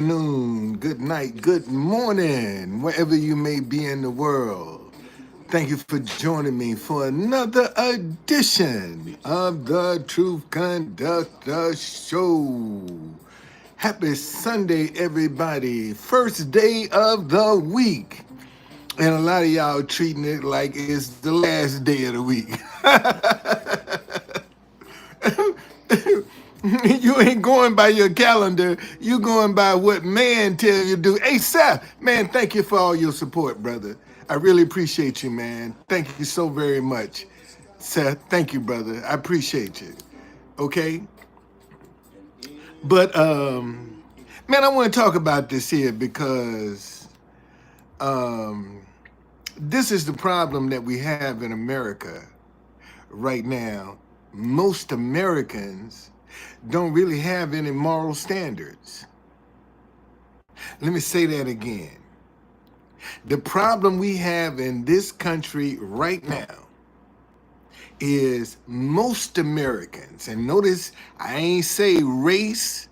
afternoon, good night, good morning, wherever you may be in the world. Thank you for joining me for another edition of the Truth Conductor Show. Happy Sunday, everybody. First day of the week. And a lot of y'all treating it like it's the last day of the week. You ain't going by your calendar. You going by what man tell you to do. Hey, Seth, man, thank you for all your support, brother. I really appreciate you, man. Thank you so very much. Seth, thank you, brother. I appreciate you. Okay? But, man, I want to talk about this here because this is the problem that we have in America right now. Most Americans don't really have any moral standards. Let me say that again. The problem we have in this country right now is most Americans, and notice I ain't say race,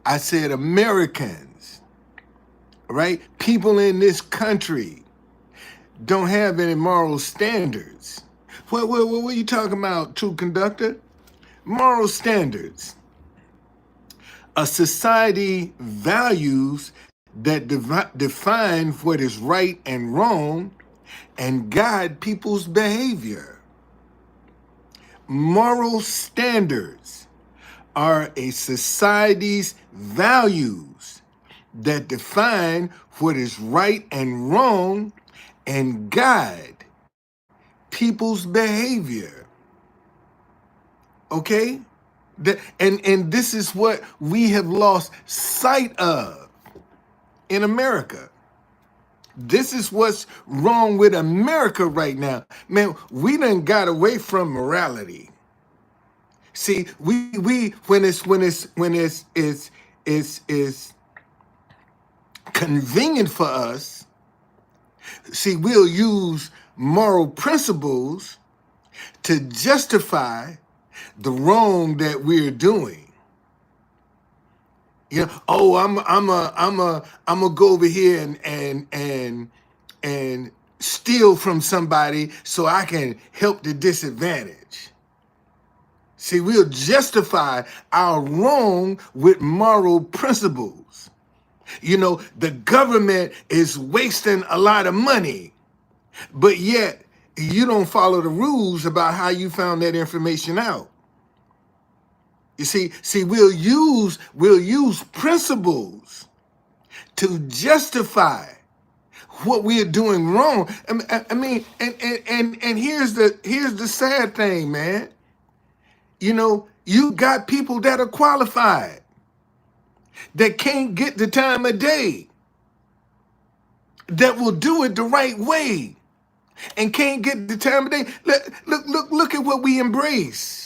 I said Americans, right? People in this country don't have any moral standards. What are you talking about, True Conductor? Moral standards. A society values that define what is right and wrong and guide people's behavior. Moral standards are a society's values that define what is right and wrong and guide people's behavior. Okay? And this is what we have lost sight of in America. This is what's wrong with America right now. Man, we done got away from morality. See, we when it's convenient for us, see, we'll use moral principles to justify the wrong that we're doing. You know, oh, I'm a go over here and steal from somebody so I can help the disadvantaged. See, we'll justify our wrong with moral principles. You know, the government is wasting a lot of money, but yet you don't follow the rules about how you found that information out. You see, we'll use principles to justify what we are doing wrong. I mean, and here's the sad thing, man. You know, you got people that are qualified that can't get the time of day, that will do it the right way, and can't get the time of day. Look at what we embrace.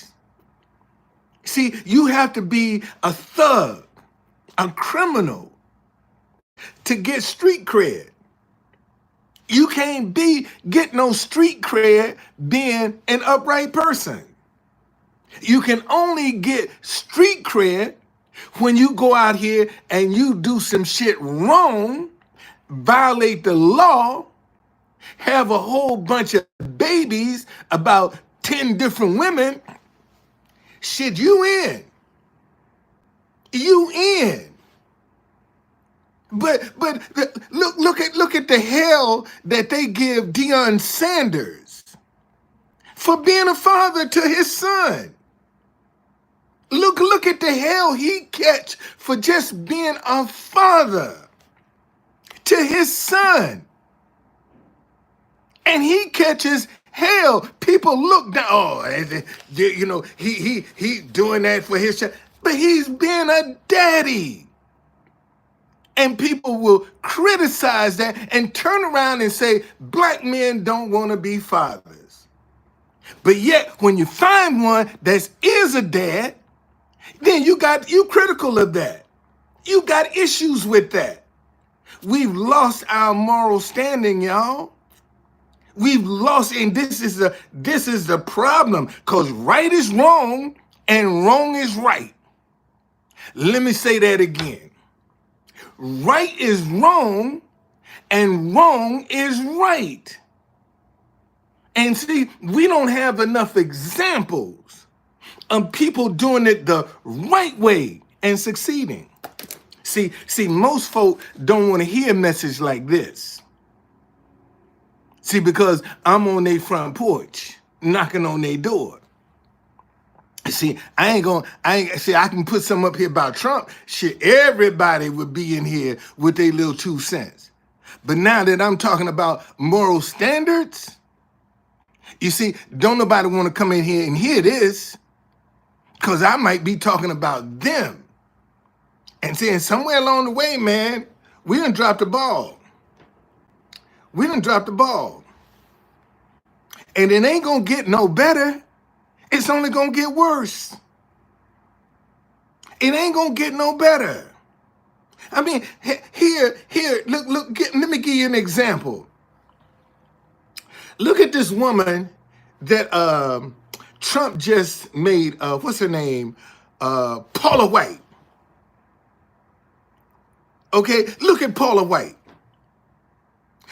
See, you have to be a thug, a criminal, to get street cred. You can't get no street cred being an upright person. You can only get street cred when you go out here and you do some shit wrong, violate the law, have a whole bunch of babies, about 10 different women. Shit, you in. You in. But look at the hell that they give Deion Sanders for being a father to his son. Look at the hell he catch for just being a father to his son. And he catches hell. People look down. Oh, you know, he doing that for his child, but he's being a daddy. And people will criticize that and turn around and say black men don't want to be fathers. But yet, when you find one that is a dad, then you critical of that. You got issues with that. We've lost our moral standing, y'all. We've lost, and this is the problem, because right is wrong and wrong is right. Let me say that again. right is wrong and wrong is right. And see, we don't have enough examples of people doing it the right way and succeeding. See, most folk don't want to hear a message like this. See, because I'm on their front porch, knocking on their door. See, I can put something up here about Trump. Shit, everybody would be in here with their little 2 cents. But now that I'm talking about moral standards, you see, don't nobody want to come in here and hear this, because I might be talking about them. And saying somewhere along the way, man, we done dropped the ball. We done dropped the ball. And it ain't gonna get no better. It's only gonna get worse. It ain't gonna get no better. I mean, here, look, let me give you an example. Look at this woman that Trump just made, what's her name? Paula White. Okay, look at Paula White.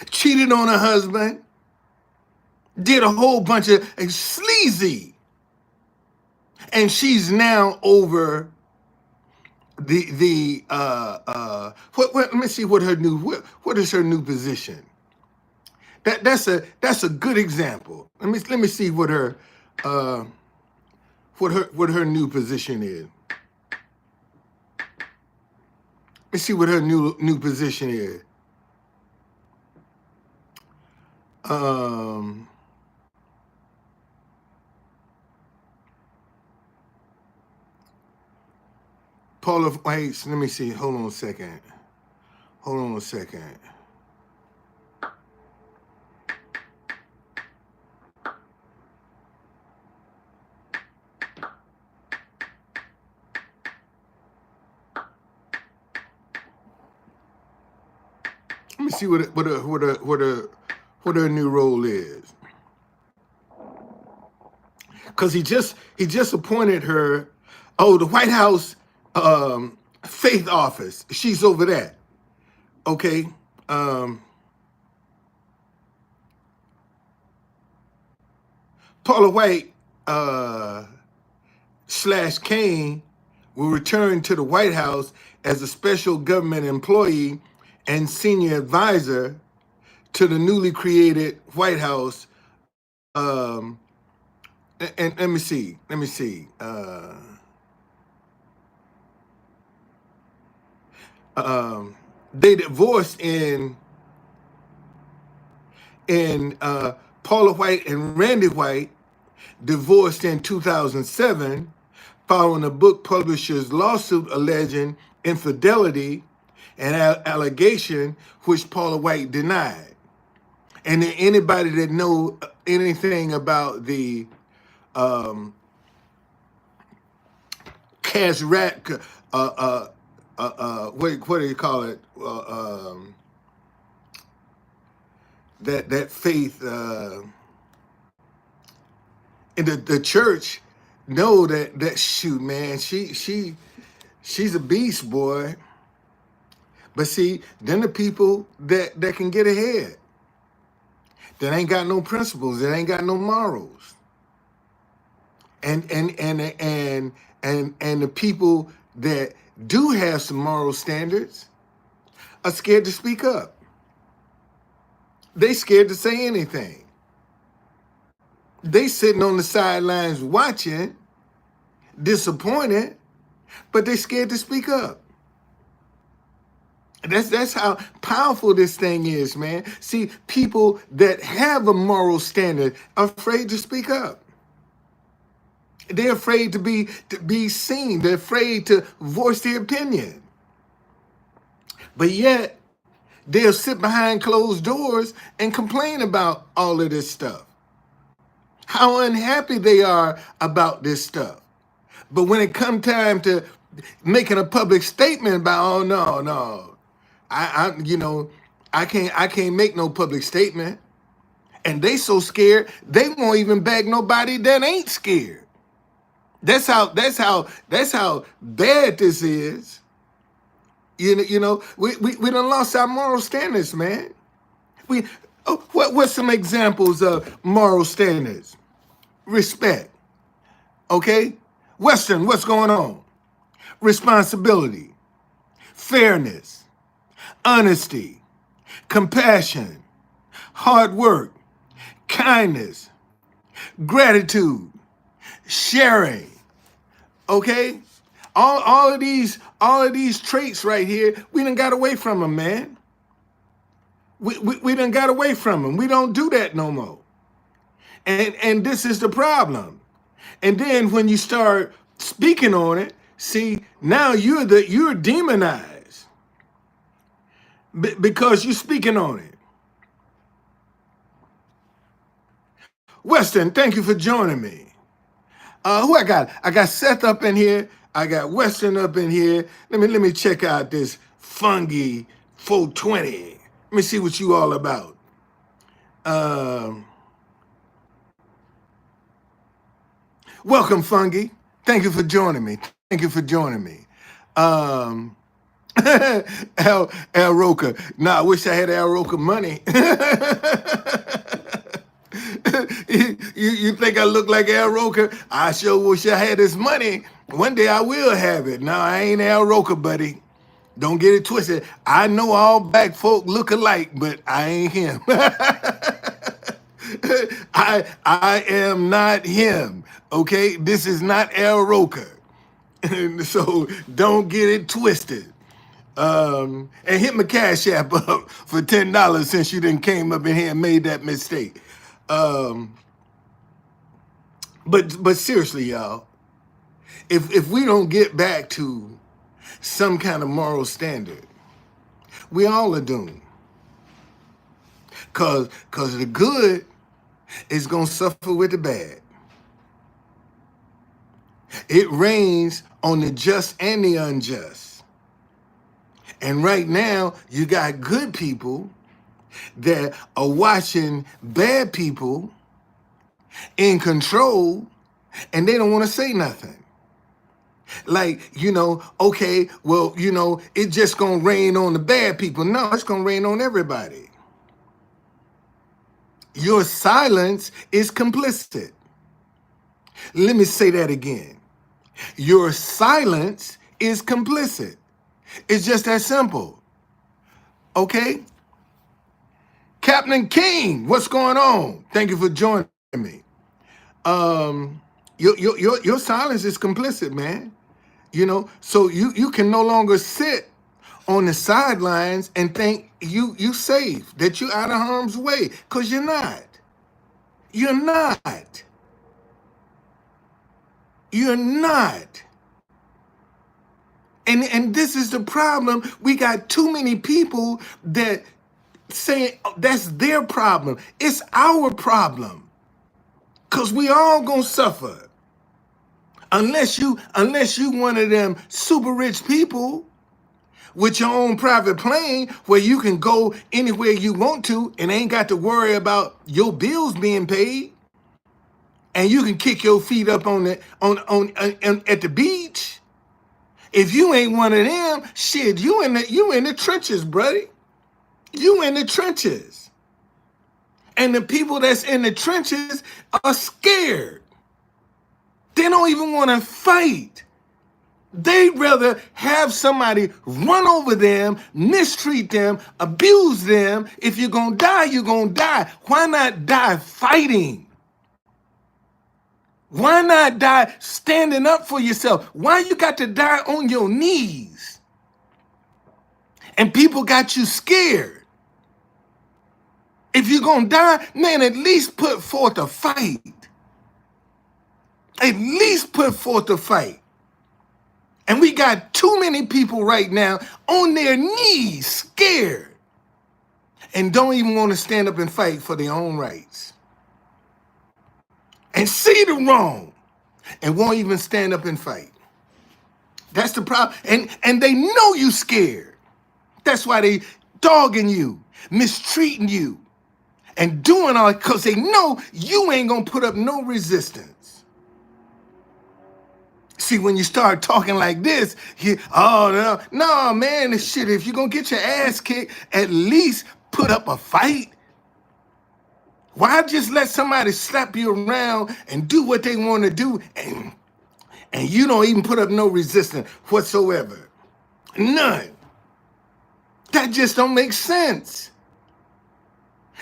Cheated on her husband, did a whole bunch of sleazy. And she's now over let me see what is her new position. That's a good example. Let me see what her new position is. Let's see what her new position is. Paula White, let me see. Hold on a second. Let me see what her new role is. Because he just appointed her. Oh, the White House faith office. She's over that. Okay. Paula White / Kane will return to the White House as a special government employee and senior advisor to the newly created White House. And let me see. They divorced in Paula White and Randy White divorced in 2007 following a book publisher's lawsuit alleging infidelity and allegation which Paula White denied. And anybody that know anything about the cashapp, what do you call it? That faith in the church know that shoot, man, she's a beast, boy. But see, then the people that can get ahead, that ain't got no principles, that ain't got no morals, and the people that do have some moral standards are scared to speak up. They scared to say anything. They sitting on the sidelines watching, disappointed, but they scared to speak up. That's how powerful this thing is, man. See, people that have a moral standard are afraid to speak up. They're afraid to be seen. They're afraid to voice their opinion. But yet, they'll sit behind closed doors and complain about all of this stuff. How unhappy they are about this stuff. But when it comes time to making a public statement about, oh no, I can't make no public statement. And they so scared they won't even beg nobody that ain't scared. That's how bad this is. We done lost our moral standards, man. What's some examples of moral standards? Respect, okay? Western, what's going on? Responsibility, fairness, honesty, compassion, hard work, kindness, gratitude, sharing, okay? All of these traits right here, we done got away from them, man. We done got away from them. We don't do that no more. And this is the problem. And then when you start speaking on it, see, now you're demonized because you're speaking on it. Weston, thank you for joining me. Who I got? I got Seth up in here. I got Weston up in here. Let me check out this Fungi 420. Let me see what you all about. Welcome, Fungi. Thank you for joining me. Thank you for joining me. Al Roker. Nah, I wish I had Al Roker money. You think I look like Al Roker? I sure wish I had his money. One day I will have it. No, I ain't Al Roker, buddy. Don't get it twisted. I know all black folk look alike, but I ain't him. I am not him. Okay, this is not Al Roker. So don't get it twisted. And hit my cash app up for $10 since you didn't came up in here and made that mistake. But seriously, y'all, if we don't get back to some kind of moral standard, we all are doomed. Cause the good is gonna suffer with the bad. It rains on the just and the unjust. And right now, you got good people that are watching bad people in control, and they don't want to say nothing. Like, okay, well, it's just going to rain on the bad people. No, it's going to rain on everybody. Your silence is complicit. Let me say that again. Your silence is complicit. It's just that simple. Okay? Captain King, what's going on? Thank you for joining me. Your silence is complicit, man. So you can no longer sit on the sidelines and think you safe, that you out of harm's way, because you're not. You're not. You're not. And this is the problem. We got too many people that saying that's their problem. It's our problem. Because we all gonna suffer. Unless you one of them super rich people with your own private plane where you can go anywhere you want to and ain't got to worry about your bills being paid. And you can kick your feet up on at the beach. If you ain't one of them, shit, you in the trenches, buddy. You in the trenches. And the people that's in the trenches are scared. They don't even want to fight. They'd rather have somebody run over them, mistreat them, abuse them. If you're going to die, you're going to die. Why not die fighting? Why not die standing up for yourself? Why you got to die on your knees? And people got you scared. If you're going to die, man, at least put forth a fight. At least put forth a fight. And we got too many people right now on their knees, scared, and don't even want to stand up and fight for their own rights. And see the wrong and won't even stand up and fight. That's the problem. And they know you scared. That's why they dogging you, mistreating you, and doing all that because they know you ain't going to put up no resistance. See, when you start talking like this, oh no, man, this shit. If you're gonna get your ass kicked, at least put up a fight. Why just let somebody slap you around and do what they want to do, and you don't even put up no resistance whatsoever? None. That just don't make sense.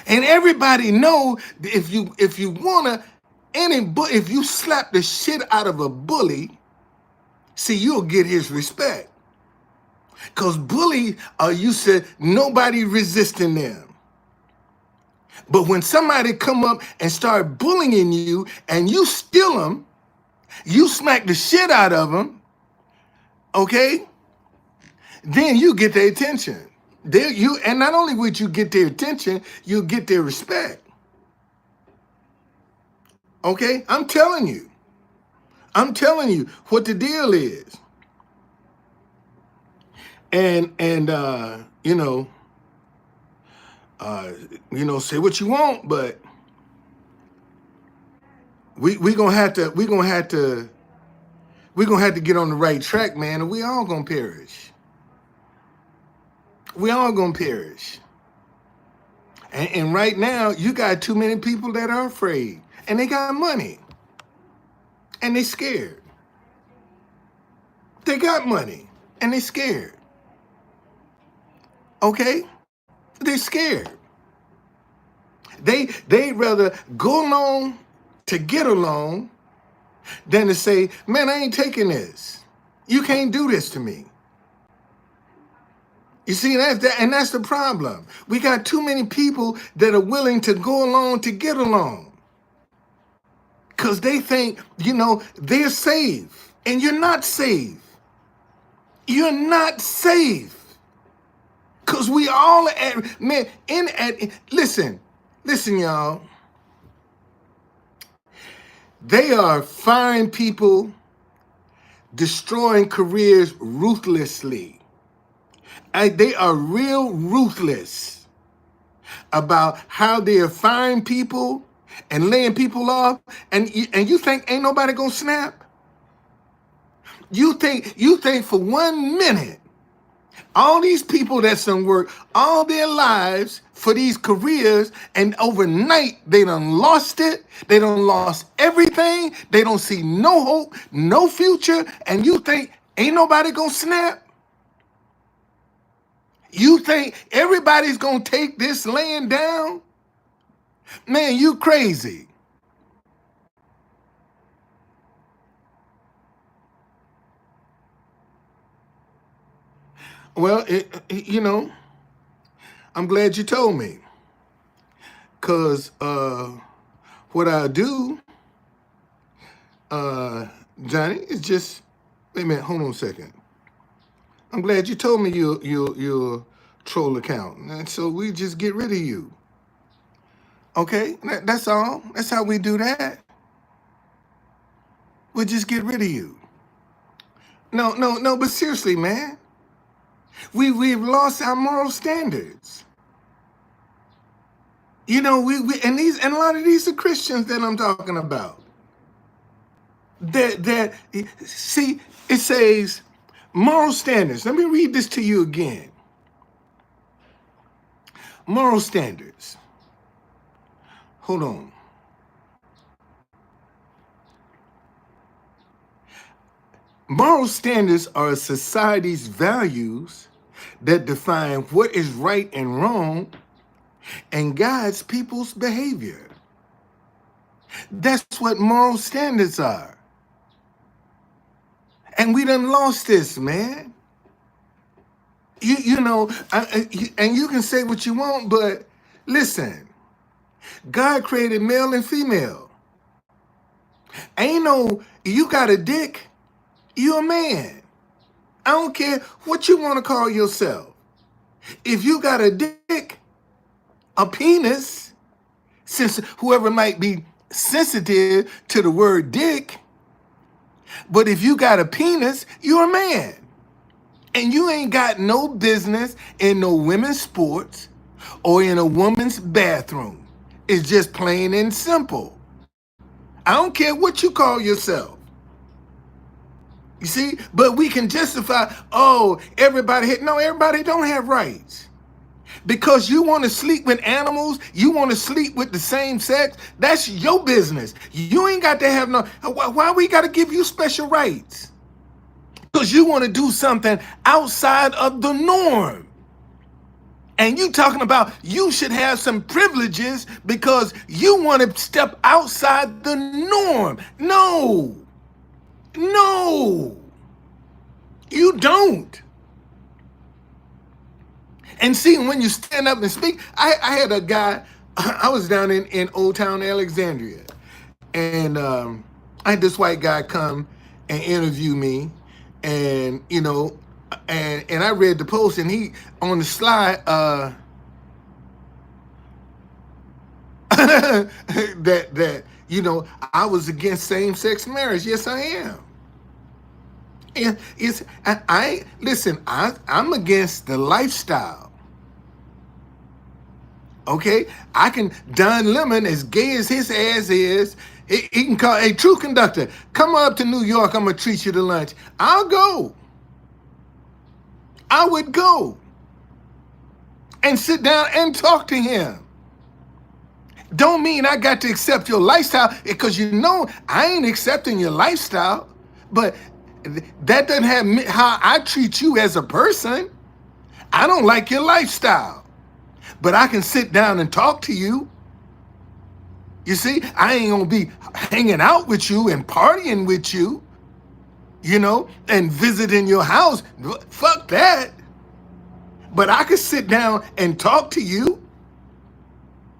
And everybody know if you wanna if you slap the shit out of a bully, see, you'll get his respect. Because bullies are used to nobody resisting them. But when somebody come up and start bullying you and you steal them, you smack the shit out of them, okay? Then you get their attention. And not only would you get their attention, you'll get their respect. Okay? I'm telling you what the deal is. And say what you want, but we gonna have to get on the right track, man, and we all gonna perish. We all gonna perish. And right now, you got too many people that are afraid, and they got money, and they scared. They got money, and they scared. Okay? They're scared. They'd rather go along to get along than to say, man, I ain't taking this. You can't do this to me. You see, that's the problem. We got too many people that are willing to go along to get along. Because they think, they're safe. And you're not safe. You're not safe. Because we all, listen, y'all. They are firing people, destroying careers ruthlessly. They are real ruthless about how they are firing people and laying people off. And you think ain't nobody gonna snap? You think for 1 minute, all these people that's done work all their lives for these careers, and overnight they done lost it. They done lost everything. They don't see no hope, no future. And you think ain't nobody gonna snap? You think everybody's gonna take this laying down? Man, you crazy. Well, I'm glad you told me. Because what I do, Johnny, is just, wait a minute, hold on a second. I'm glad you told me your troll account. And so we just get rid of you. Okay? That's all. That's how we do that. We just get rid of you. No, but seriously, man. We've lost our moral standards. We and a lot of these are Christians that I'm talking about. That see, it says moral standards. Let me read this to you again. Moral standards. Hold on. Moral standards are a society's values that define what is right and wrong and guides people's behavior. That's what moral standards are. And we done lost this, man. And you can say what you want, but listen, God created male and female. Ain't no, you got a dick, you a man. I don't care what you want to call yourself. If you got a dick, a penis, since whoever might be sensitive to the word dick, but if you got a penis, you're a man. And you ain't got no business in no women's sports or in a woman's bathroom. It's just plain and simple. I don't care what you call yourself. You see, but we can justify, oh, everybody hit. No, everybody don't have rights. Because you want to sleep with animals, you want to sleep with the same sex, that's your business. You ain't got to have no, why we got to give you special rights? Because you want to do something outside of the norm. And you talking about you should have some privileges because you want to step outside the norm. No, no, you don't. And see, when you stand up and speak, I had a guy, I was down in Old Town Alexandria, and I had this white guy come and interview me, and and I read the post, and he on the slide that I was against same-sex marriage. Yes, I am. And I'm against the lifestyle. Okay, I can. Don Lemon, as gay as his ass is, he can call a true conductor. Come up to New York. I'm gonna treat you to lunch. I'll go. I would go and sit down and talk to him. Don't mean I got to accept your lifestyle, because I ain't accepting your lifestyle, but that doesn't have how I treat you as a person. I don't like your lifestyle, but I can sit down and talk to you. You see, I ain't gonna be hanging out with you and partying with you, and visiting your house. Fuck that. But I can sit down and talk to you.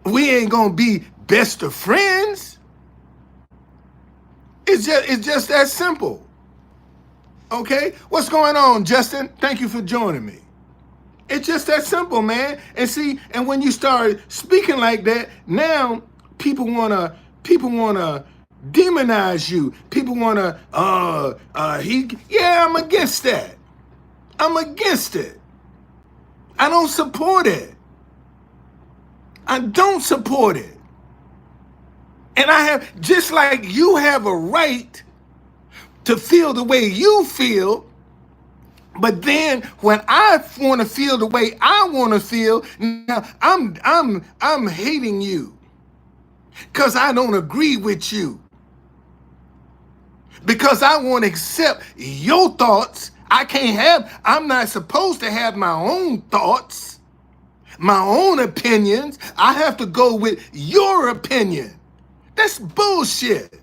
We ain't gonna be best of friends. It's just that simple. Okay? What's going on, Justin? Thank you for joining me. It's just that simple, man. And see, and when you start speaking like that, now people wanna demonize you. People wanna I'm against that. I'm against it. I don't support it. I don't support it. And I have, just like you have a right to feel the way you feel, but then when I want to feel the way I want to feel, now I'm hating you because I don't agree with you. Because I want to accept your thoughts. I'm not supposed to have my own thoughts, my own opinions. I have to go with your opinion. That's bullshit.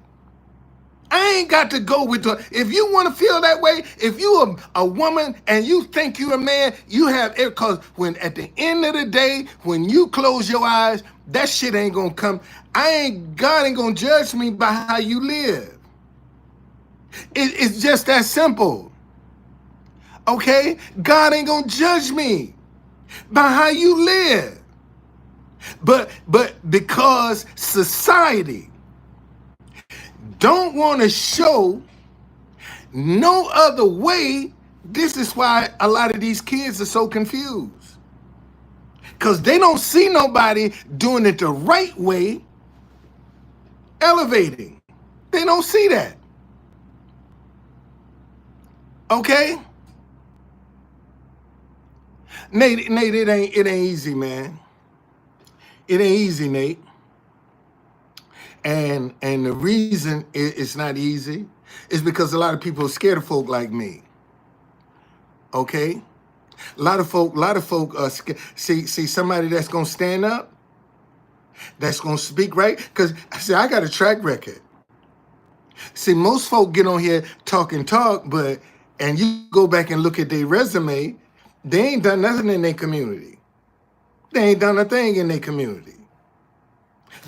I ain't got to go with if you want to feel that way, if you a woman and you think you're a man, you have it, because when at the end of the day, when you close your eyes, that shit ain't gonna come. God ain't gonna judge me by how you live. It's just that simple. Okay? God ain't gonna judge me by how you live. But because society don't want to show no other way, this is why a lot of these kids are so confused. Because they don't see nobody doing it the right way, elevating. They don't see that. Okay? Nate, it ain't easy, man. It ain't easy, Nate. And the reason it's not easy is because a lot of people are scared of folk like me. Okay? A lot of folk are scared. See somebody that's gonna stand up, that's gonna speak right. Because I got a track record. See, most folk get on here talk, and you go back and look at their resume, they ain't done nothing in their community. They ain't done a thing in their community.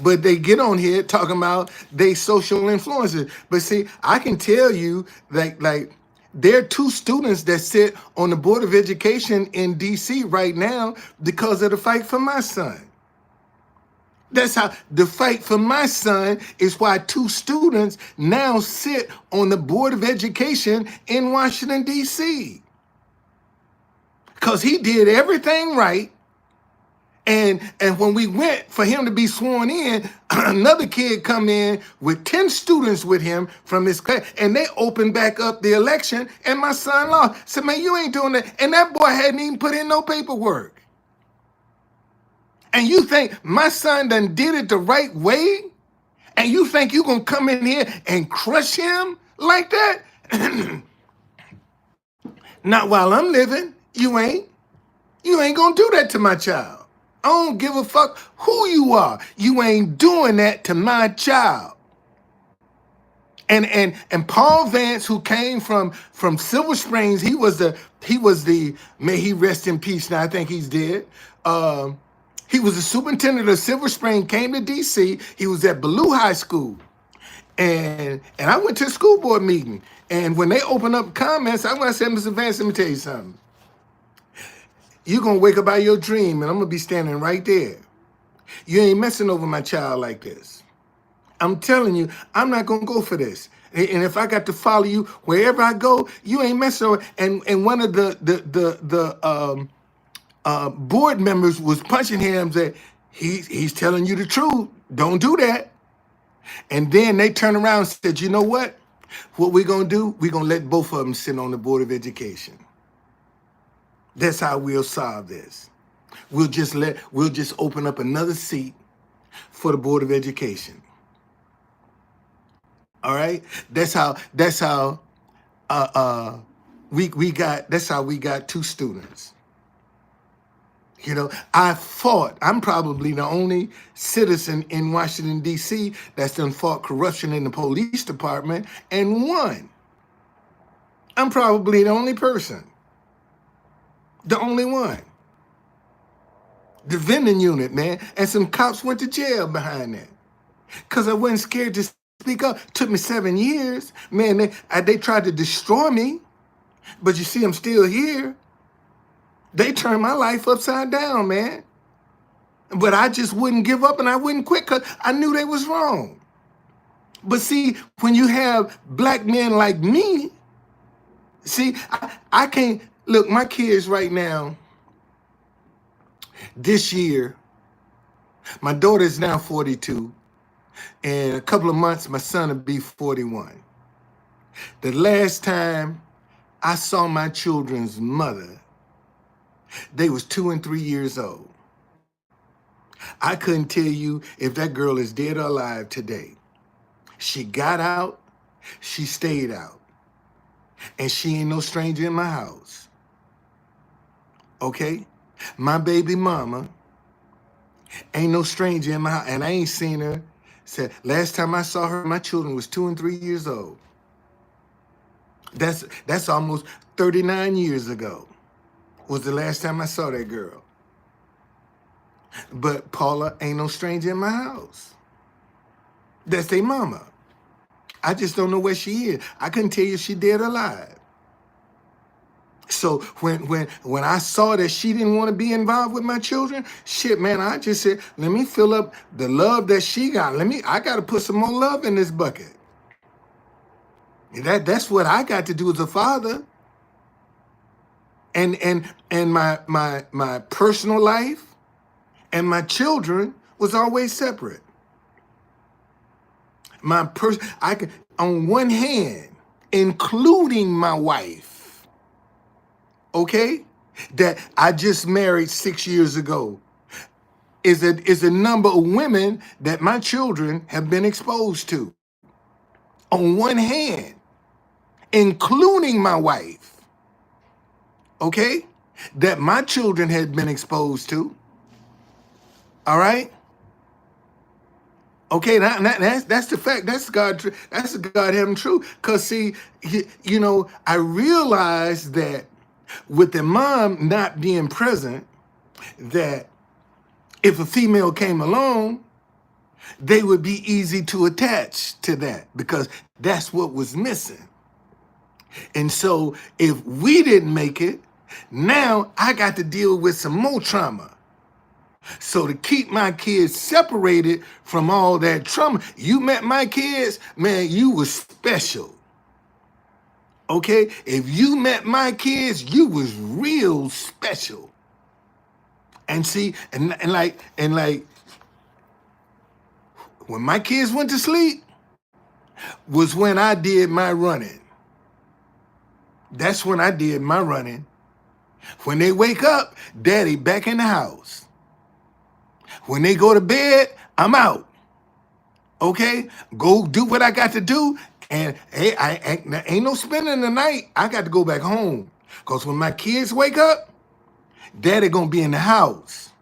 But they get on here talking about they social influencers. But see, I can tell you, like there are 2 students that sit on the Board of Education in DC right now because of the fight for my son. That's how the fight for my son is why 2 students now sit on the Board of Education in Washington, D.C. Because he did everything right. And when we went for him to be sworn in, another kid come in with 10 students with him from his class, and they opened back up the election, and my son lost. Said, man, you ain't doing that. And that boy hadn't even put in no paperwork. And you think my son done did it the right way? And you think you gonna come in here and crush him like that? Not while I'm living. You ain't. You ain't gonna do that to my child. I don't give a fuck who you are. You ain't doing that to my child. And Paul Vance, who came from Silver Springs, he was the may he rest in peace. Now I think he's dead. He was the superintendent of Silver Spring, came to DC. He was at Ballou High School. And I went to a school board meeting. And when they opened up comments, I said, Mr. Vance, let me tell you something. You're going to wake up out of your dream, and I'm going to be standing right there. You ain't messing over my child like this. I'm telling you, I'm not going to go for this. And if I got to follow you wherever I go, you ain't messing over. And one of the board members was punching him, said, he's telling you the truth. Don't do that. And then they turned around and said, you know what? What we're going to do, we're going to let both of them sit on the Board of Education. That's how we'll solve this. We'll just open up another seat for the Board of Education. All right? That's how we got 2 students. You know, I'm probably the only citizen in Washington, D.C. that's done fought corruption in the police department and won. I'm probably the only person. The only one. The vending unit, man. And some cops went to jail behind that. Because I wasn't scared to speak up. Took me 7 years. Man, they tried to destroy me. But you see, I'm still here. They turned my life upside down, man. But I just wouldn't give up and I wouldn't quit because I knew they was wrong. But see, when you have black men like me, see, I can't, look, my kids right now, this year, my daughter is now 42. In a couple of months, my son will be 41. The last time I saw my children's mother, they was 2 and 3 years old. I couldn't tell you if that girl is dead or alive today. She got out, she stayed out. And she ain't no stranger in my house. Okay? My baby mama ain't no stranger in my house. And I ain't seen her. Said last time I saw her, my children was 2 and 3 years old. That's almost 39 years ago. Was the last time I saw that girl. But Paula ain't no stranger in my house. That's their mama. I just don't know where she is. I couldn't tell you if she dead or alive. So when I saw that she didn't want to be involved with my children, shit, man, I just said, let me fill up the love that she got. I got to put some more love in this bucket. That's what I got to do as a father. And my personal life and my children was always separate. I could, on one hand, including my wife, okay, that I just married 6 years ago, is a number of women that my children have been exposed to. On one hand, including my wife. Okay, that my children had been exposed to. All right. Okay, that's the fact. That's God. That's the God having truth. Cause see, you know, I realized that with the mom not being present, that if a female came along, they would be easy to attach to that because that's what was missing. And so if we didn't make it, now I got to deal with some more trauma. So to keep my kids separated from all that trauma, you met my kids, man, you was special. Okay? If you met my kids, you was real special. And see, and like when my kids went to sleep was when I did my running. That's when I did my running. When they wake up, daddy back in the house. When they go to bed, I'm out. Okay? Go do what I got to do. And hey, ain't no spending the night. I got to go back home. Because when my kids wake up, daddy gonna be in the house.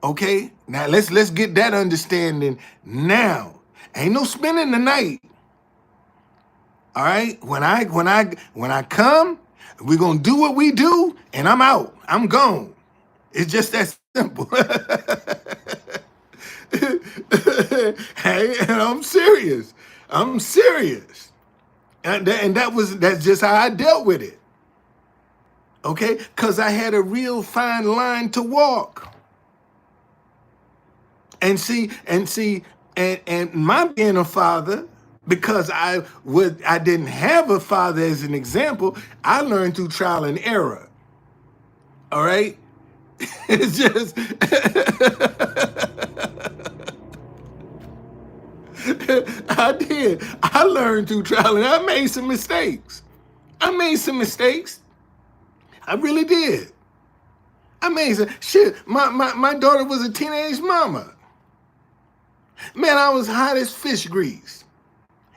Okay? Now let's get that understanding now. Ain't no spending the night. All right? When I come, we're gonna do what we do, and I'm out. I'm gone. It's just that simple. Hey, and I'm serious. I'm serious. And that's just how I dealt with it. Okay? Because I had a real fine line to walk. And my being a father, because I didn't have a father as an example, I learned through trial and error. All right? It's just I did. I learned through trial and I made some mistakes. I really did. I made some shit. My daughter was a teenage mama. Man, I was hot as fish grease.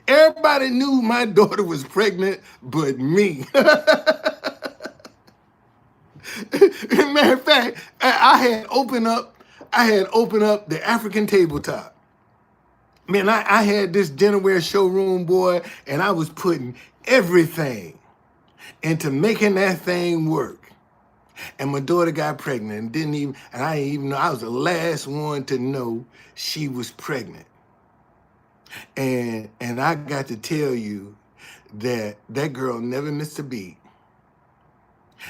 Everybody knew my daughter was pregnant but me. Matter of fact, I had opened up the African tabletop. Man, I had this dinnerware showroom, boy, and I was putting everything into making that thing work. And my daughter got pregnant and I didn't even know. I was the last one to know she was pregnant. And I got to tell you that girl never missed a beat.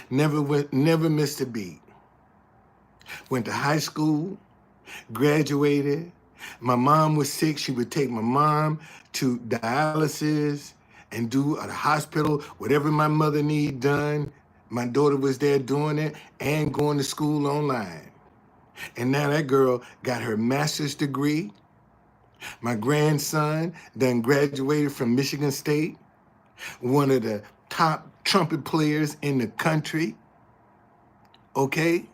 Never missed a beat. Went to high school, graduated. My mom was sick. She would take my mom to dialysis and do at the hospital, whatever my mother needed done. My daughter was there doing it and going to school online. And now that girl got her master's degree. My grandson then graduated from Michigan State, one of the top trumpet players in the country. Okay?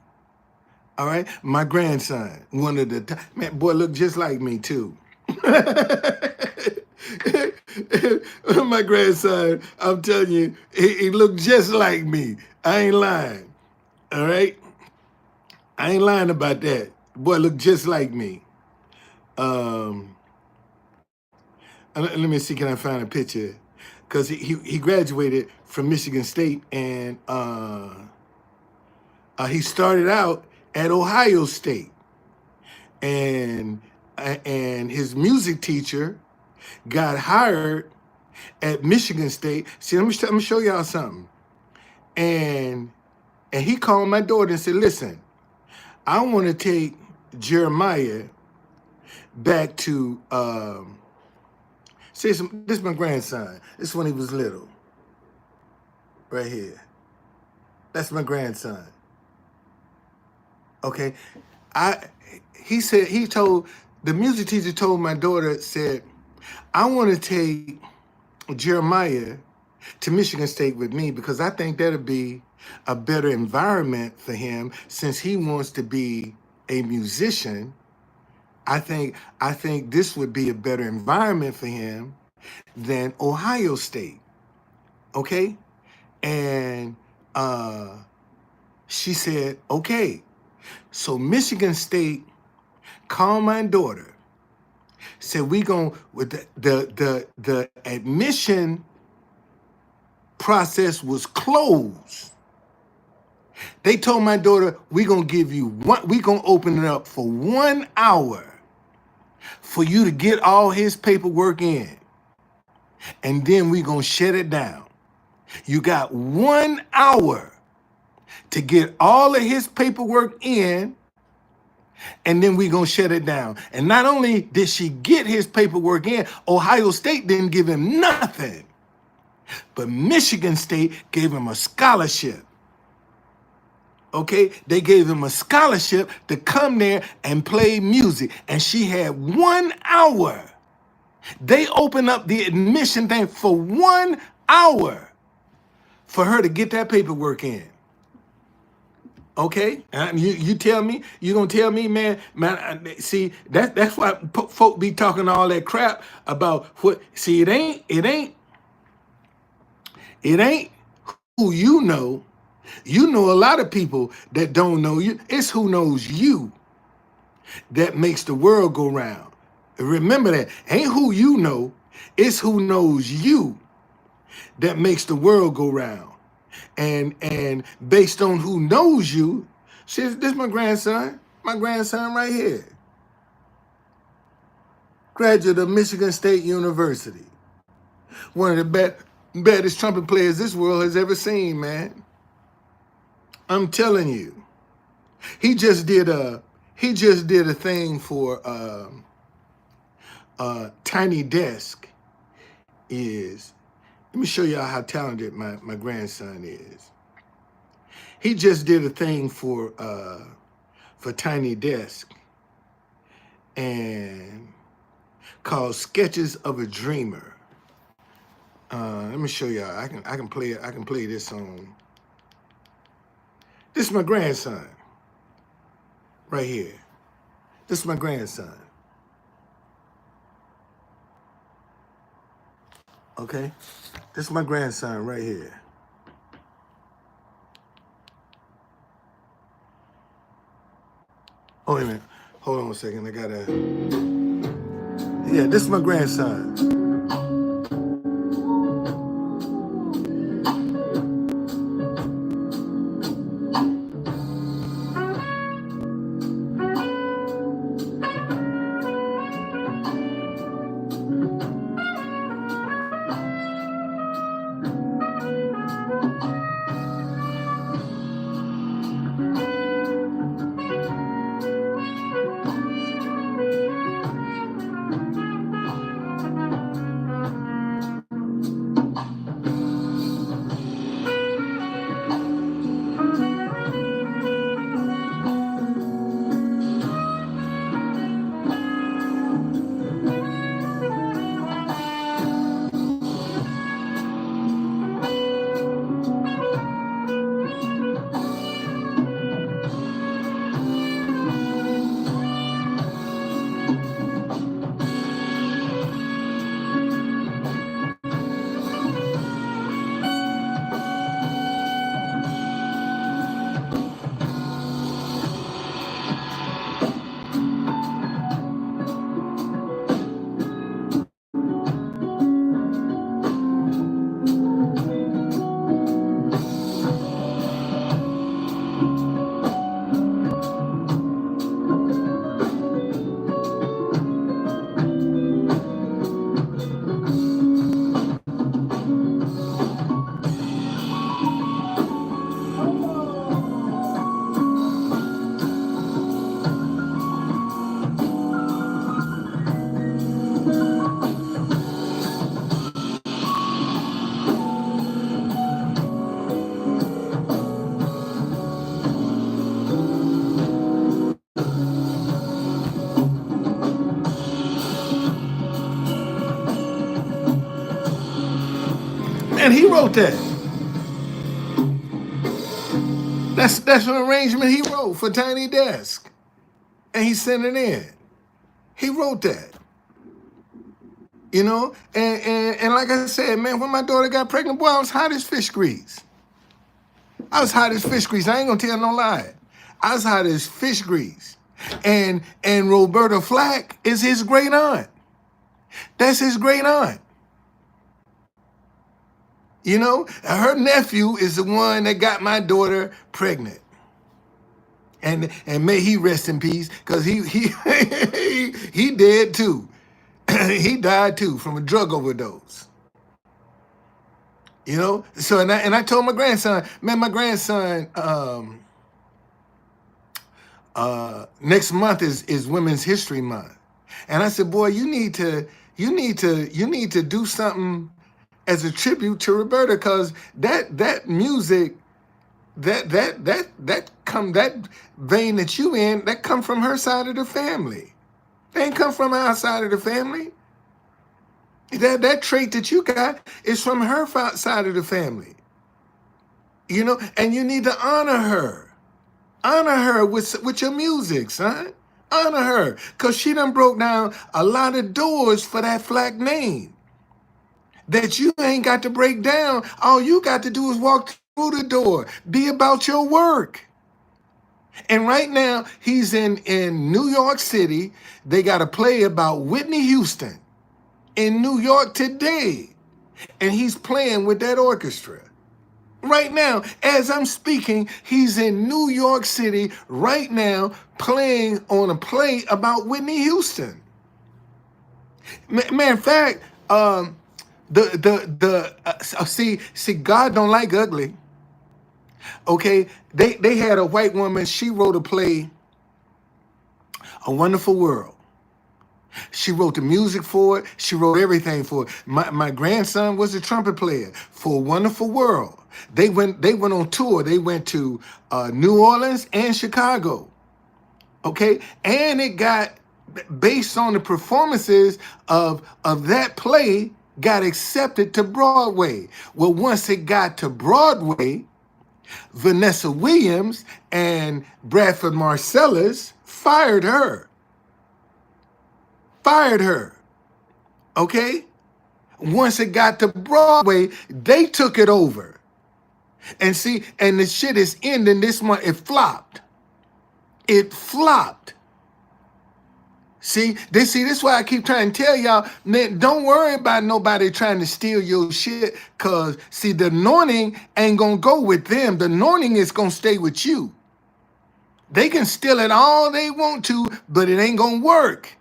All right? My grandson, one of the top, man, boy, look just like me too. My grandson, I'm telling you, he looked just like me. I ain't lying. All right? I ain't lying about that. Boy, looked just like me. Let me see, can I find a picture? Because he graduated from Michigan State, and he started out at Ohio State. And his music teacher got hired at Michigan State. See, let me show y'all something. And he called my daughter and said, listen, I want to take Jeremiah back to, this is my grandson. This is when he was little. Right here. That's my grandson. Okay. The music teacher told my daughter, said, I want to take Jeremiah to Michigan State with me because I think that'll be a better environment for him since he wants to be a musician. I think this would be a better environment for him than Ohio State. Okay? And she said, okay. So Michigan State called my daughter, said we going with the admission process was closed. They told my daughter, we gonna open it up for 1 hour for you to get all his paperwork in. And then we gonna shut it down. You got 1 hour to get all of his paperwork in, and then we gonna shut it down. And not only did she get his paperwork in, Ohio State didn't give him nothing, but Michigan State gave him a scholarship. Okay, they gave him a scholarship to come there and play music. And she had 1 hour. They opened up the admission thing for 1 hour for her to get that paperwork in. Okay, you tell me, you gonna tell me, man, see, that's why folk be talking all that crap about what, see, it ain't who you know. You know a lot of people that don't know you. It's who knows you that makes the world go round. Remember that. Ain't who you know, it's who knows you that makes the world go round. And based on who knows you, see, this is my grandson right here. Graduate of Michigan State University. One of the baddest trumpet players this world has ever seen, man. I'm telling you. He just did a thing for Tiny Desk is. Let me show y'all how talented my grandson is. He just did a thing for Tiny Desk and called Sketches of a Dreamer. Let me show y'all. I can play it. I can play this on. This is my grandson right here. This is my grandson. Okay, this is my grandson right here. Oh, wait a minute. Hold on a second. I gotta. Yeah, this is my grandson. And he wrote that. That's an arrangement he wrote for Tiny Desk. And he sent it in. He wrote that. You know? And like I said, man, when my daughter got pregnant, boy, I was hot as fish grease. I was hot as fish grease. I ain't gonna tell no lie. I was hot as fish grease. And Roberta Flack is his great aunt. That's his great aunt. You know, her nephew is the one that got my daughter pregnant. And may he rest in peace, because he he dead too. He died too from a drug overdose. You know, so and I told my grandson, man, my grandson, next month is Women's History Month, and I said, boy, you need to do something as a tribute to Roberta, because that music that vein that you in, that come from her side of the family. They ain't come from our side of the family. That trait that you got is from her side of the family. You know, and you need to honor her. Honor her with your music, son. Honor her, because she done broke down a lot of doors for that flack name that you ain't got to break down. All you got to do is walk through the door. Be about your work. And right now, he's in New York City. They got a play about Whitney Houston in New York today. And he's playing with that orchestra. Right now, as I'm speaking, he's in New York City right now playing on a play about Whitney Houston. Matter of fact, see, God don't like ugly. Okay, they had a white woman. She wrote a play, A Wonderful World. She wrote the music for it. She wrote everything for it. My grandson was a trumpet player for A Wonderful World. They went on tour. They went to New Orleans and Chicago. Okay, and it got, based on the performances of that play, got accepted to Broadway. Well, once it got to Broadway, Vanessa Williams and Bradford Marcellus fired her. Okay? Once it got to Broadway, they took it over. And see, and the shit is ending this month. It flopped. See, this is why I keep trying to tell y'all, man, don't worry about nobody trying to steal your shit, because, see, the anointing ain't going to go with them. The anointing is going to stay with you. They can steal it all they want to, but it ain't going to work,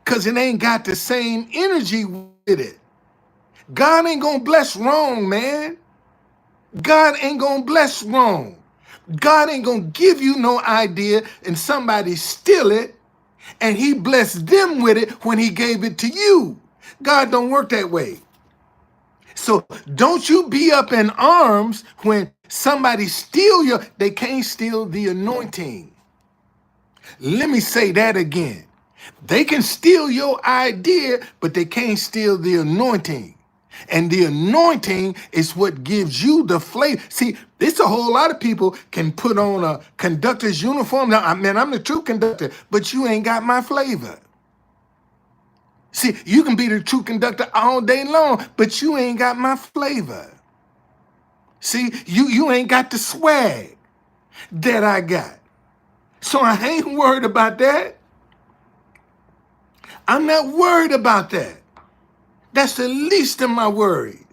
because it ain't got the same energy with it. God ain't going to bless wrong, man. God ain't going to bless wrong. God ain't going to give you no idea and somebody steal it, and he blessed them with it when he gave it to you. God don't work that way. So don't you be up in arms when somebody steal they can't steal the anointing. Let me say that again. They can steal your idea, but they can't steal the anointing. And the anointing is what gives you the flavor. See, it's a whole lot of people can put on a conductor's uniform. Now, I'm the true conductor, but you ain't got my flavor. See, you can be the true conductor all day long, but you ain't got my flavor. See, you ain't got the swag that I got. So I ain't worried about that. I'm not worried about that. That's the least of my worries.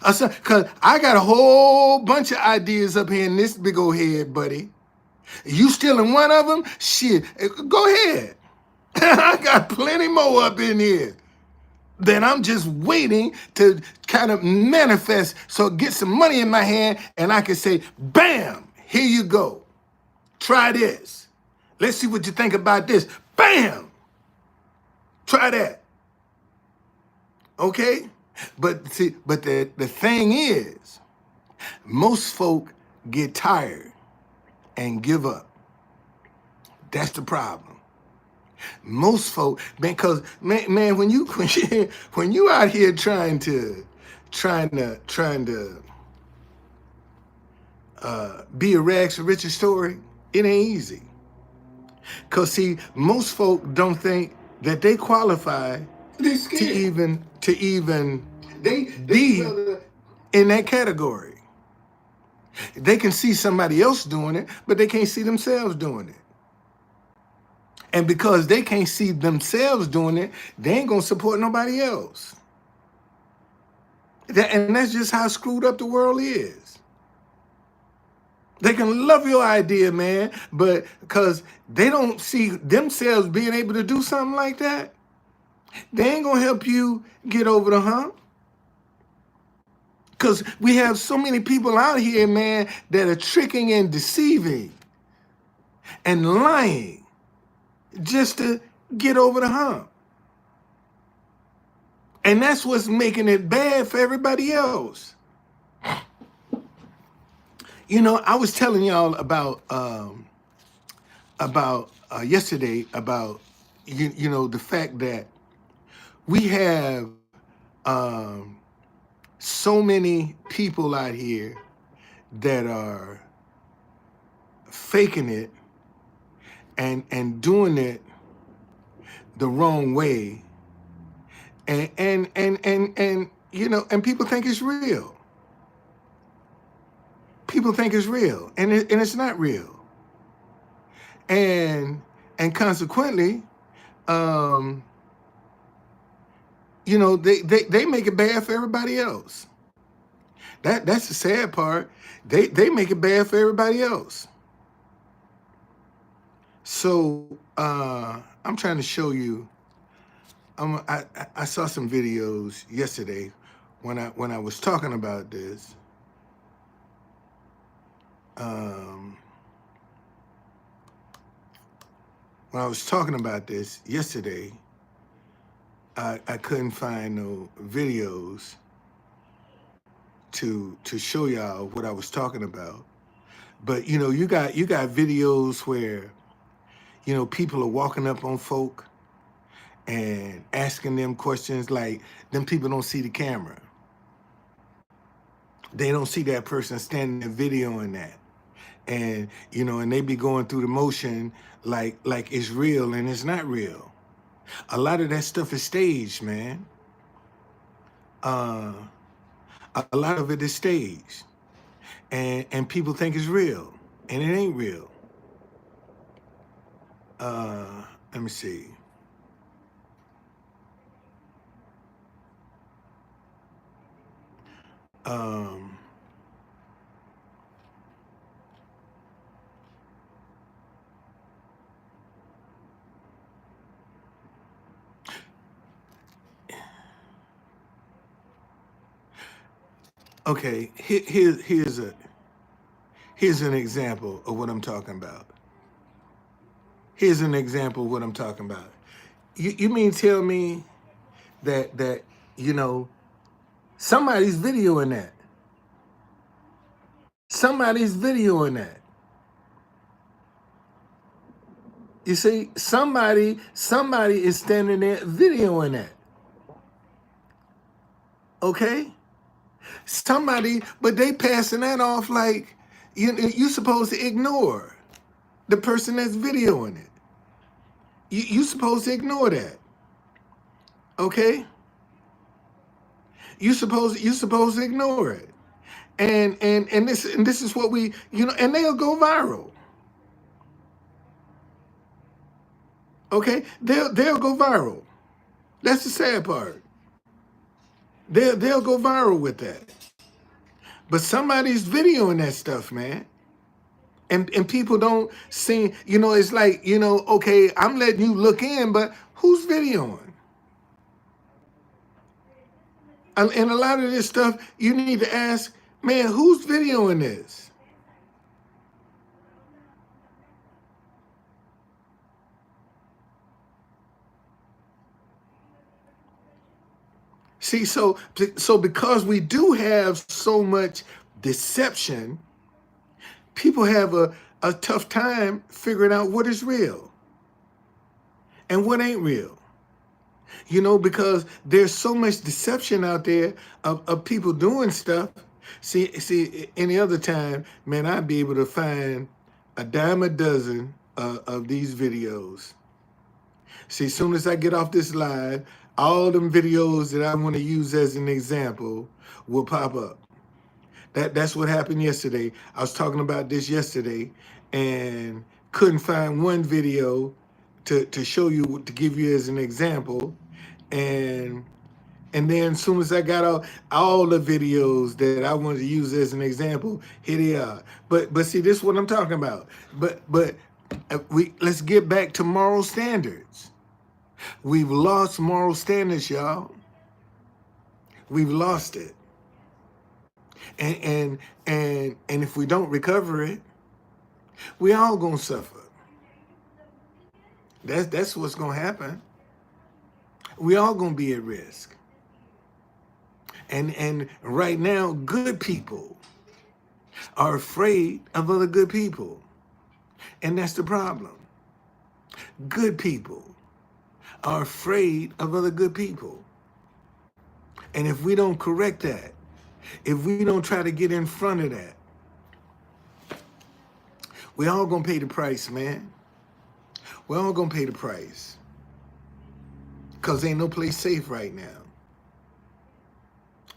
Because I got a whole bunch of ideas up here in this big old head, buddy. You stealing one of them? Shit, go ahead. I got plenty more up in here. Then I'm just waiting to kind of manifest, so get some money in my hand, and I can say, bam, here you go. Try this. Let's see what you think about this. Bam! Try that. Okay? But see, but the thing is, most folk get tired and give up. That's the problem. Most folk, because man, when you out here trying to be a rags to riches story, it ain't easy. Cause see, most folk don't think that they qualify to even be in that category. They can see somebody else doing it, but they can't see themselves doing it. And because they can't see themselves doing it, they ain't gonna support nobody else. And that's just how screwed up the world is. They can love your idea, man, but because they don't see themselves being able to do something like that, they ain't gonna help you get over the hump. Because we have so many people out here, man, that are tricking and deceiving and lying just to get over the hump. And that's what's making it bad for everybody else. You know, I was telling y'all about yesterday about you know the fact that we have so many people out here that are faking it and doing it the wrong way, and you know, and people think it's real. People think it's real, and it's not real, and and consequently, um, you know, they make it bad for everybody else. That's the sad part. They make it bad for everybody else. So I'm trying to show you. I saw some videos yesterday when I was talking about this. Um, when I was talking about this yesterday, I couldn't find no videos to show y'all what I was talking about. But you know, you got videos where you know people are walking up on folk and asking them questions like them people don't see the camera. They don't see that person standing there videoing that. And you know, and they be going through the motion like it's real and it's not real. A lot of that stuff is staged, man. Uh a lot of it is staged. And people think it's real. And it ain't real. Let me see. Um okay, here's an example of what I'm talking about. Here's an example of what I'm talking about. You mean tell me that you know somebody's videoing that? Somebody's videoing that. You see, somebody is standing there videoing that. Okay? Somebody, but they passing that off like you supposed to ignore the person that's videoing it. You supposed to ignore that. Okay? You supposed to ignore it. And this is what we, you know, and they'll go viral. Okay? They'll go viral. That's the sad part. They'll go viral with that. But somebody's videoing that stuff, man. And people don't see, you know, it's like, you know, okay, I'm letting you look in, but who's videoing? And a lot of this stuff, you need to ask, man, who's videoing this? See, so because we do have so much deception, people have a tough time figuring out what is real and what ain't real. You know, because there's so much deception out there of people doing stuff. See, any other time, man, I'd be able to find a dime a dozen of these videos. See, as soon as I get off this live, all them videos that I want to use as an example will pop up. That's what happened yesterday. I was talking about this yesterday and couldn't find one video to show you, to give you as an example. And and then as soon as I got all the videos that I wanted to use as an example, here they are. But see, this is what I'm talking about. But we let's get back to moral standards. We've lost moral standards, y'all. We've lost it. And if we don't recover it, we all gonna suffer. That's what's gonna happen. We all gonna be at risk. And right now, good people, are afraid of other good people. And that's the problem. Good people are afraid of other good people. And if we don't correct that, if we don't try to get in front of that, we all gonna pay the price, man. We're all gonna pay the price. Because ain't no place safe right now.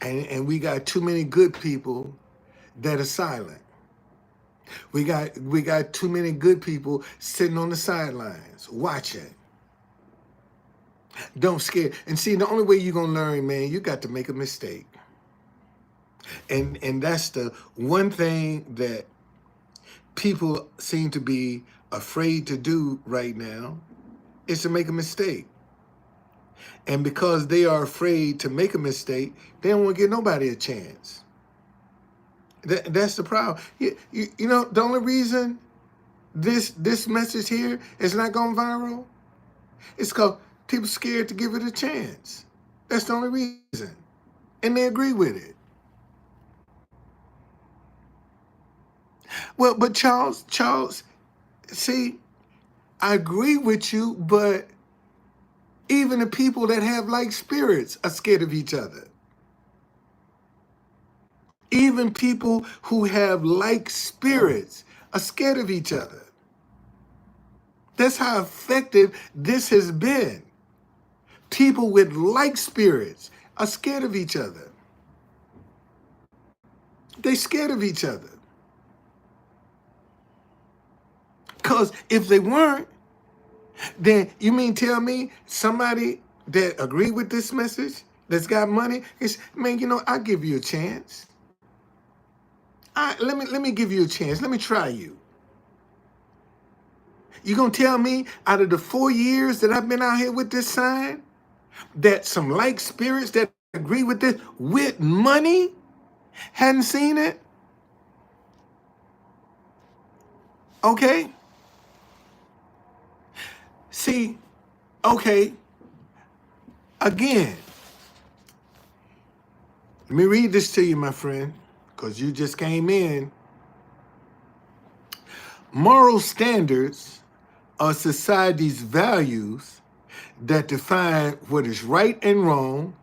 And we got too many good people that are silent. We got too many good people sitting on the sidelines, watching. Don't scare. And see, the only way you're gonna learn, man, you got to make a mistake. And that's the one thing that people seem to be afraid to do right now, is to make a mistake. And because they are afraid to make a mistake, they don't want to give nobody a chance. That's the problem. You know, the only reason this message here is not going viral, it's because people scared to give it a chance. That's the only reason. And they agree with it. Well, but Charles, see, I agree with you, but even the people that have like spirits are scared of each other. Even people who have like spirits are scared of each other. That's how effective this has been. People with like spirits are scared of each other. They're scared of each other. Because if they weren't, then you mean tell me somebody that agree with this message, that's got money, is, man, you know, I'll give you a chance. Let me give you a chance. Let me try you. You gonna tell me out of the 4 years that I've been out here with this sign, that some like spirits that agree with this with money hadn't seen it? Okay. See, okay. Again, let me read this to you, my friend, because you just came in. Moral standards are society's values that define what is right and wrong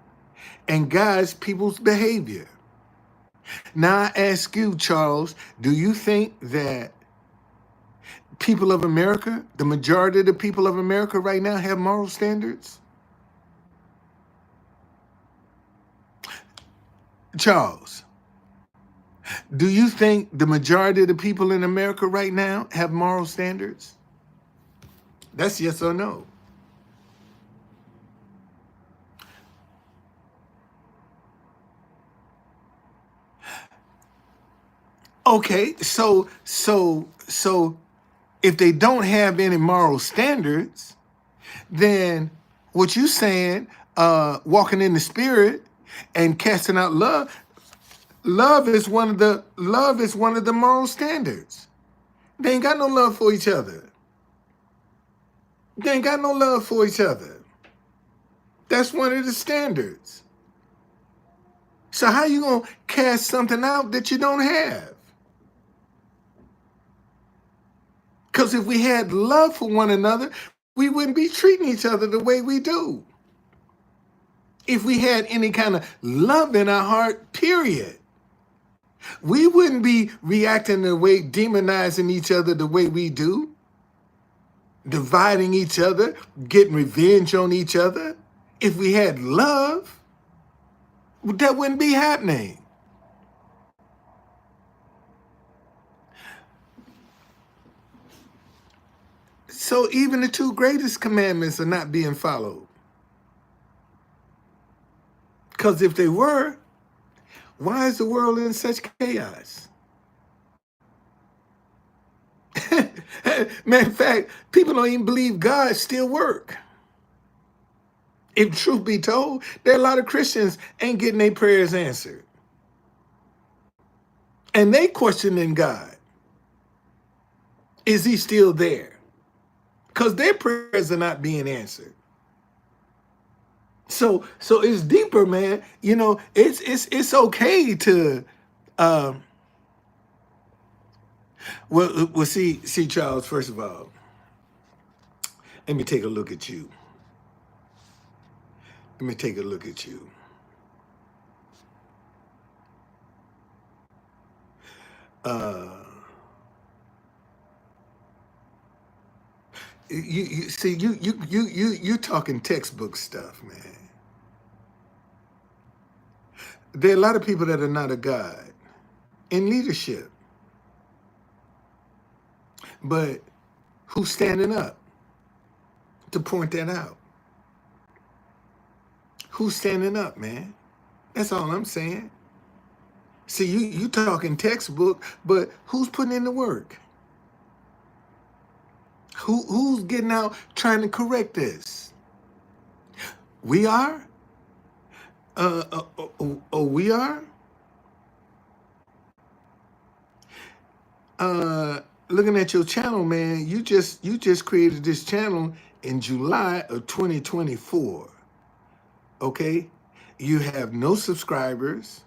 and guides people's behavior. Now I ask you, Charles, do you think that people of America, the majority of the people of America right now, have moral standards? Charles, do you think the majority of the people in America right now have moral standards? That's yes or no. Okay, so if they don't have any moral standards, then what you saying, walking in the spirit and casting out love, love is one of the moral standards. They ain't got no love for each other. They ain't got no love for each other. That's one of the standards. So how you gonna cast something out that you don't have? Because if we had love for one another, we wouldn't be treating each other the way we do. If we had any kind of love in our heart, period, we wouldn't be reacting the way, demonizing each other the way we do, dividing each other, getting revenge on each other. If we had love, that wouldn't be happening. So even the 2 greatest commandments are not being followed. Because if they were, why is the world in such chaos? Matter of fact, people don't even believe God still work. If truth be told, there are a lot of Christians ain't getting their prayers answered. And they questioning God. Is he still there? Because their prayers are not being answered. So it's deeper, man. You know, it's okay to Well, see, Charles. First of all, let me take a look at you. Let me take a look at you. Uh, you see, you're talking textbook stuff, man. There are a lot of people that are not a God in leadership, but who's standing up to point that out? Who's standing up, man? That's all I'm saying. See, you talking textbook, but who's putting in the work? Who's getting out trying to correct this? We are. We are. Looking at your channel, man. You just created this channel in July of 2024. Okay, you have no subscribers.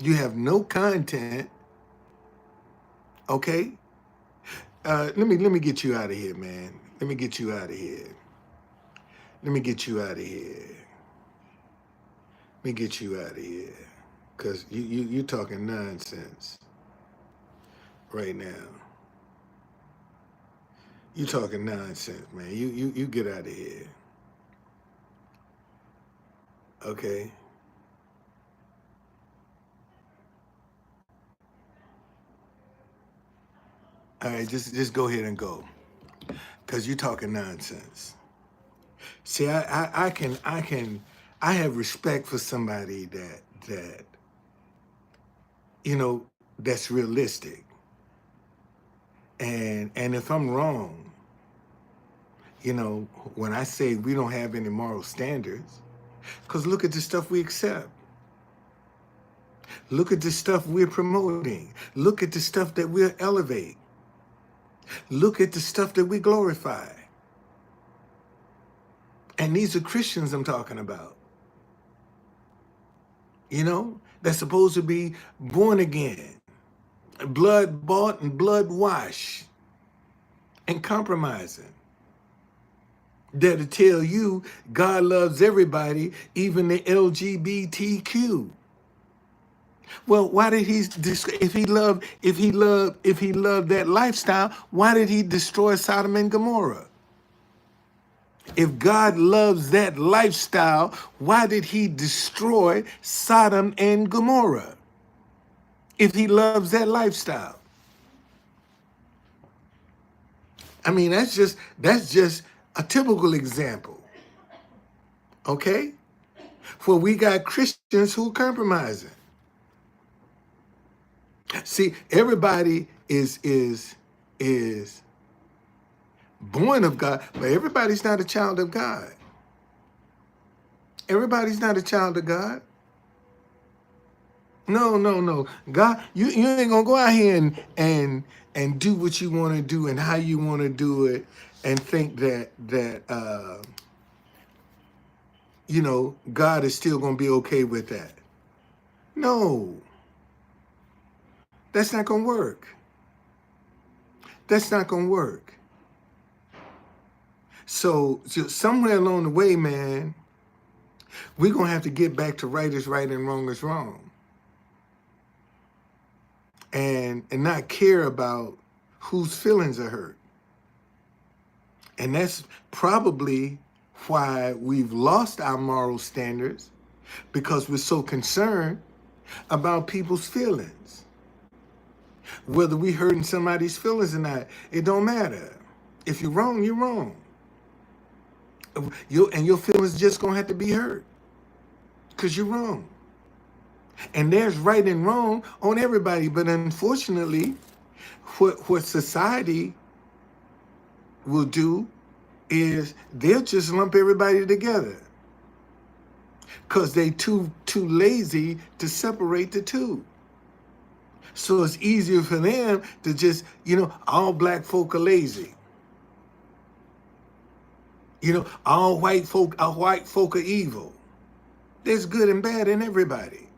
You have no content. Okay. Let me get you out of here, man. Let me get you out of here. Let me get you out of here. Let me get you out of here. Cause you're talking nonsense right now. You talking nonsense, man. You get out of here. Okay. All right, just go ahead and go. Cause you're talking nonsense. See, I have respect for somebody that you know that's realistic. And if I'm wrong, when I say we don't have any moral standards, because look at the stuff we accept. Look at the stuff we're promoting. Look at the stuff that we're elevate. Look at the stuff that we glorify. And these are Christians I'm talking about. That's supposed to be born again, blood bought and blood washed, and compromising. That'll tell you God loves everybody, even the LGBTQ. Well, why did if he loved that lifestyle, why did he destroy Sodom and Gomorrah? If God loves that lifestyle, why did he destroy Sodom and Gomorrah? If he loves that lifestyle. I mean, that's just a typical example. Okay? For we got Christians who are compromising. See, everybody is born of God, but everybody's not a child of God. Everybody's not a child of God. No. God, you ain't gonna go out here and do what you want to do and how you want to do it and think that God is still gonna be okay with that. No. That's not gonna work. That's not gonna work. So somewhere along the way, man, we're gonna have to get back to right is right and wrong is wrong. And not care about whose feelings are hurt. And that's probably why we've lost our moral standards, because we're so concerned about people's feelings. Whether we hurting somebody's feelings or not, it don't matter. If you're wrong, you're wrong. Your feelings just gonna have to be hurt because you're wrong. And there's right and wrong on everybody, but unfortunately, what society will do is they'll just lump everybody together because they too lazy to separate the two. So it's easier for them to just, all black folk are lazy. All white folk are evil. There's good and bad in everybody.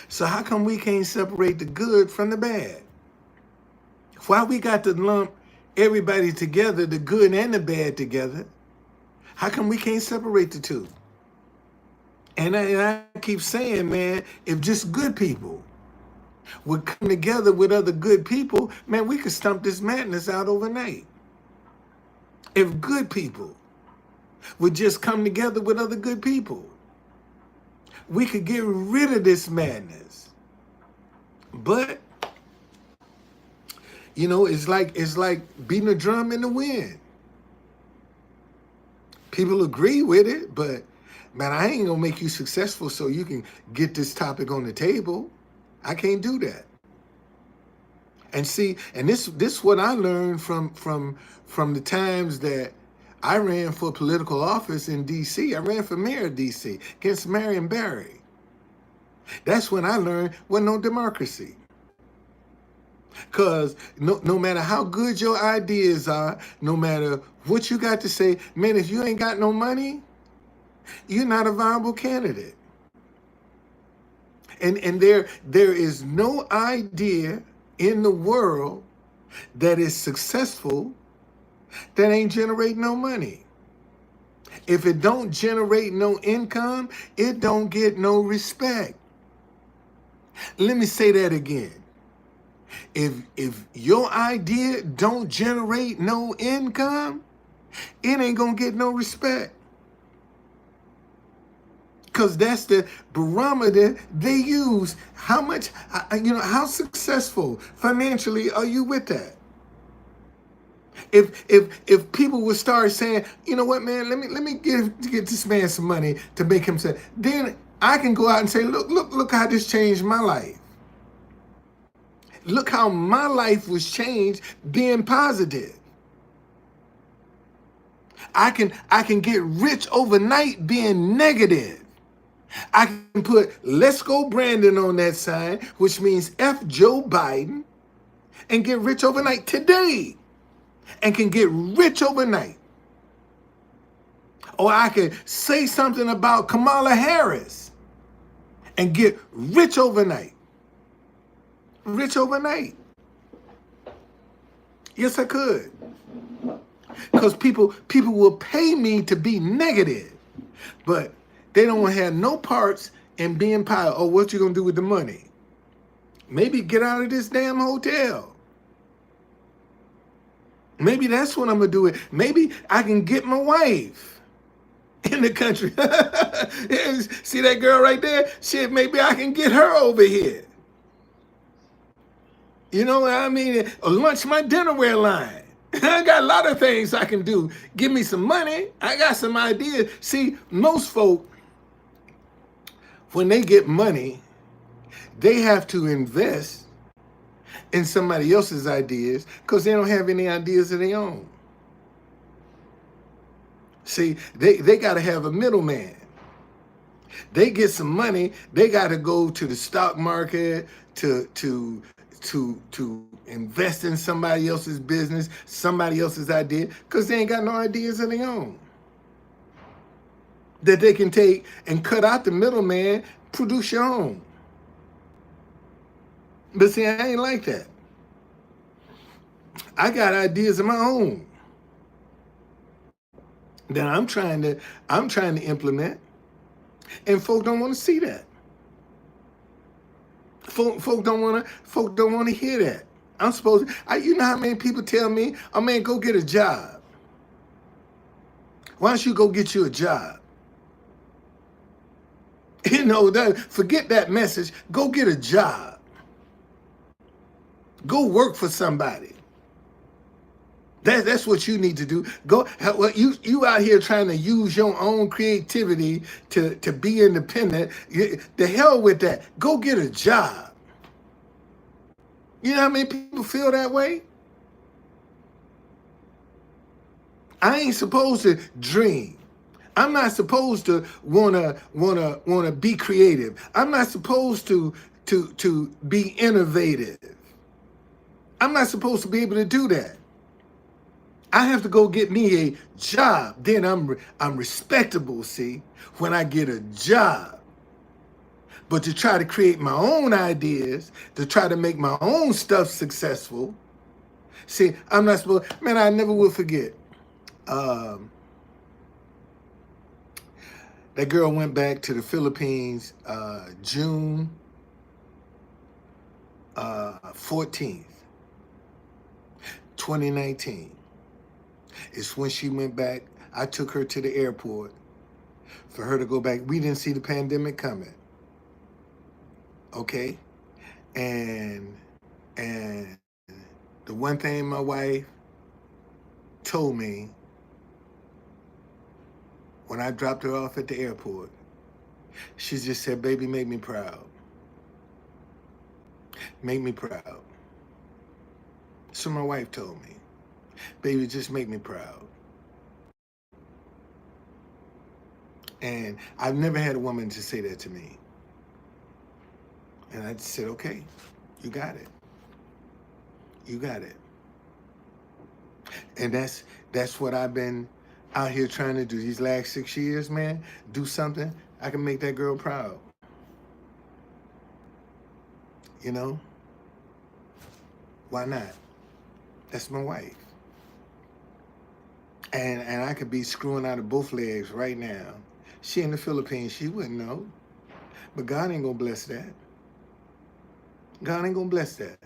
So how come we can't separate the good from the bad? Why we got to lump everybody together, the good and the bad together? How come we can't separate the two? And I keep saying, man, if just good people would come together with other good people, man, we could stomp this madness out overnight. If good people would just come together with other good people, we could get rid of this madness. But it's like beating a drum in the wind. People agree with it, but man, I ain't gonna make you successful so you can get this topic on the table. I can't do that. And see, and this is what I learned from the times that I ran for political office in D.C. I ran for mayor of D.C. against Marion Barry. That's when I learned what no democracy. Because no matter how good your ideas are, no matter what you got to say, man, if you ain't got no money, you're not a viable candidate. And there is no idea in the world that is successful that ain't generate no money. If it don't generate no income, it don't get no respect. Let me say that again. If your idea don't generate no income, it ain't gonna get no respect. Because that's the barometer they use. How much, how successful financially are you with that? If people would start saying, you know what, man, let me get this man some money to make him say, then I can go out and say, look how this changed my life. Look how my life was changed being positive. I can get rich overnight being negative. I can put "Let's Go Brandon" on that sign, which means F Joe Biden, and get rich overnight today. And can get rich overnight. Or I can say something about Kamala Harris and get rich overnight. Rich overnight. Yes, I could. Because people will pay me to be negative, but they don't want to have no parts in being positive. Oh, what you gonna do with the money? Maybe get out of this damn hotel. Maybe that's what I'm gonna do. Maybe I can get my wife in the country. See that girl right there? Shit, maybe I can get her over here. You know what I mean? Lunch my dinnerware line. I got a lot of things I can do. Give me some money. I got some ideas. See, most folk, when they get money, they have to invest in somebody else's ideas because they don't have any ideas of their own. See, they got to have a middleman. They get some money, they got to go to the stock market to invest in somebody else's business, somebody else's idea, because they ain't got no ideas of their own that they can take and cut out the middleman, produce your own. But see, I ain't like that. I got ideas of my own that I'm trying to implement, and folk don't want to see that. Folk don't want to hear that. I'm supposed to, you know how many people tell me, oh man, go get a job. Why don't you go get you a job? You know, forget that message. Go get a job. Go work for somebody. That's what you need to do. Go. Well, you out here trying to use your own creativity to be independent. The hell with that. Go get a job. You know how many people feel that way? I ain't supposed to dream. I'm not supposed to wanna be creative. I'm not supposed to be innovative. I'm not supposed to be able to do that. I have to go get me a job. Then I'm respectable, see, when I get a job. But to try to create my own ideas, to try to make my own stuff successful, See, I'm not supposed, man, I never will forget. Um, that girl went back to the Philippines June 14th, 2019. It's when she went back. I took her to the airport for her to go back. We didn't see the pandemic coming. Okay? And and the one thing my wife told me when I dropped her off at the airport, she just said, baby, make me proud. Make me proud. So my wife told me, baby, just make me proud. And I've never had a woman to say that to me. And I just said, okay, you got it. You got it. And that's what I've been out here trying to do these last 6 years, man. Do something I can make that girl proud. You know? Why not? That's my wife. And I could be screwing out of both legs right now. She in the Philippines, she wouldn't know. But God ain't gonna bless that. God ain't gonna bless that.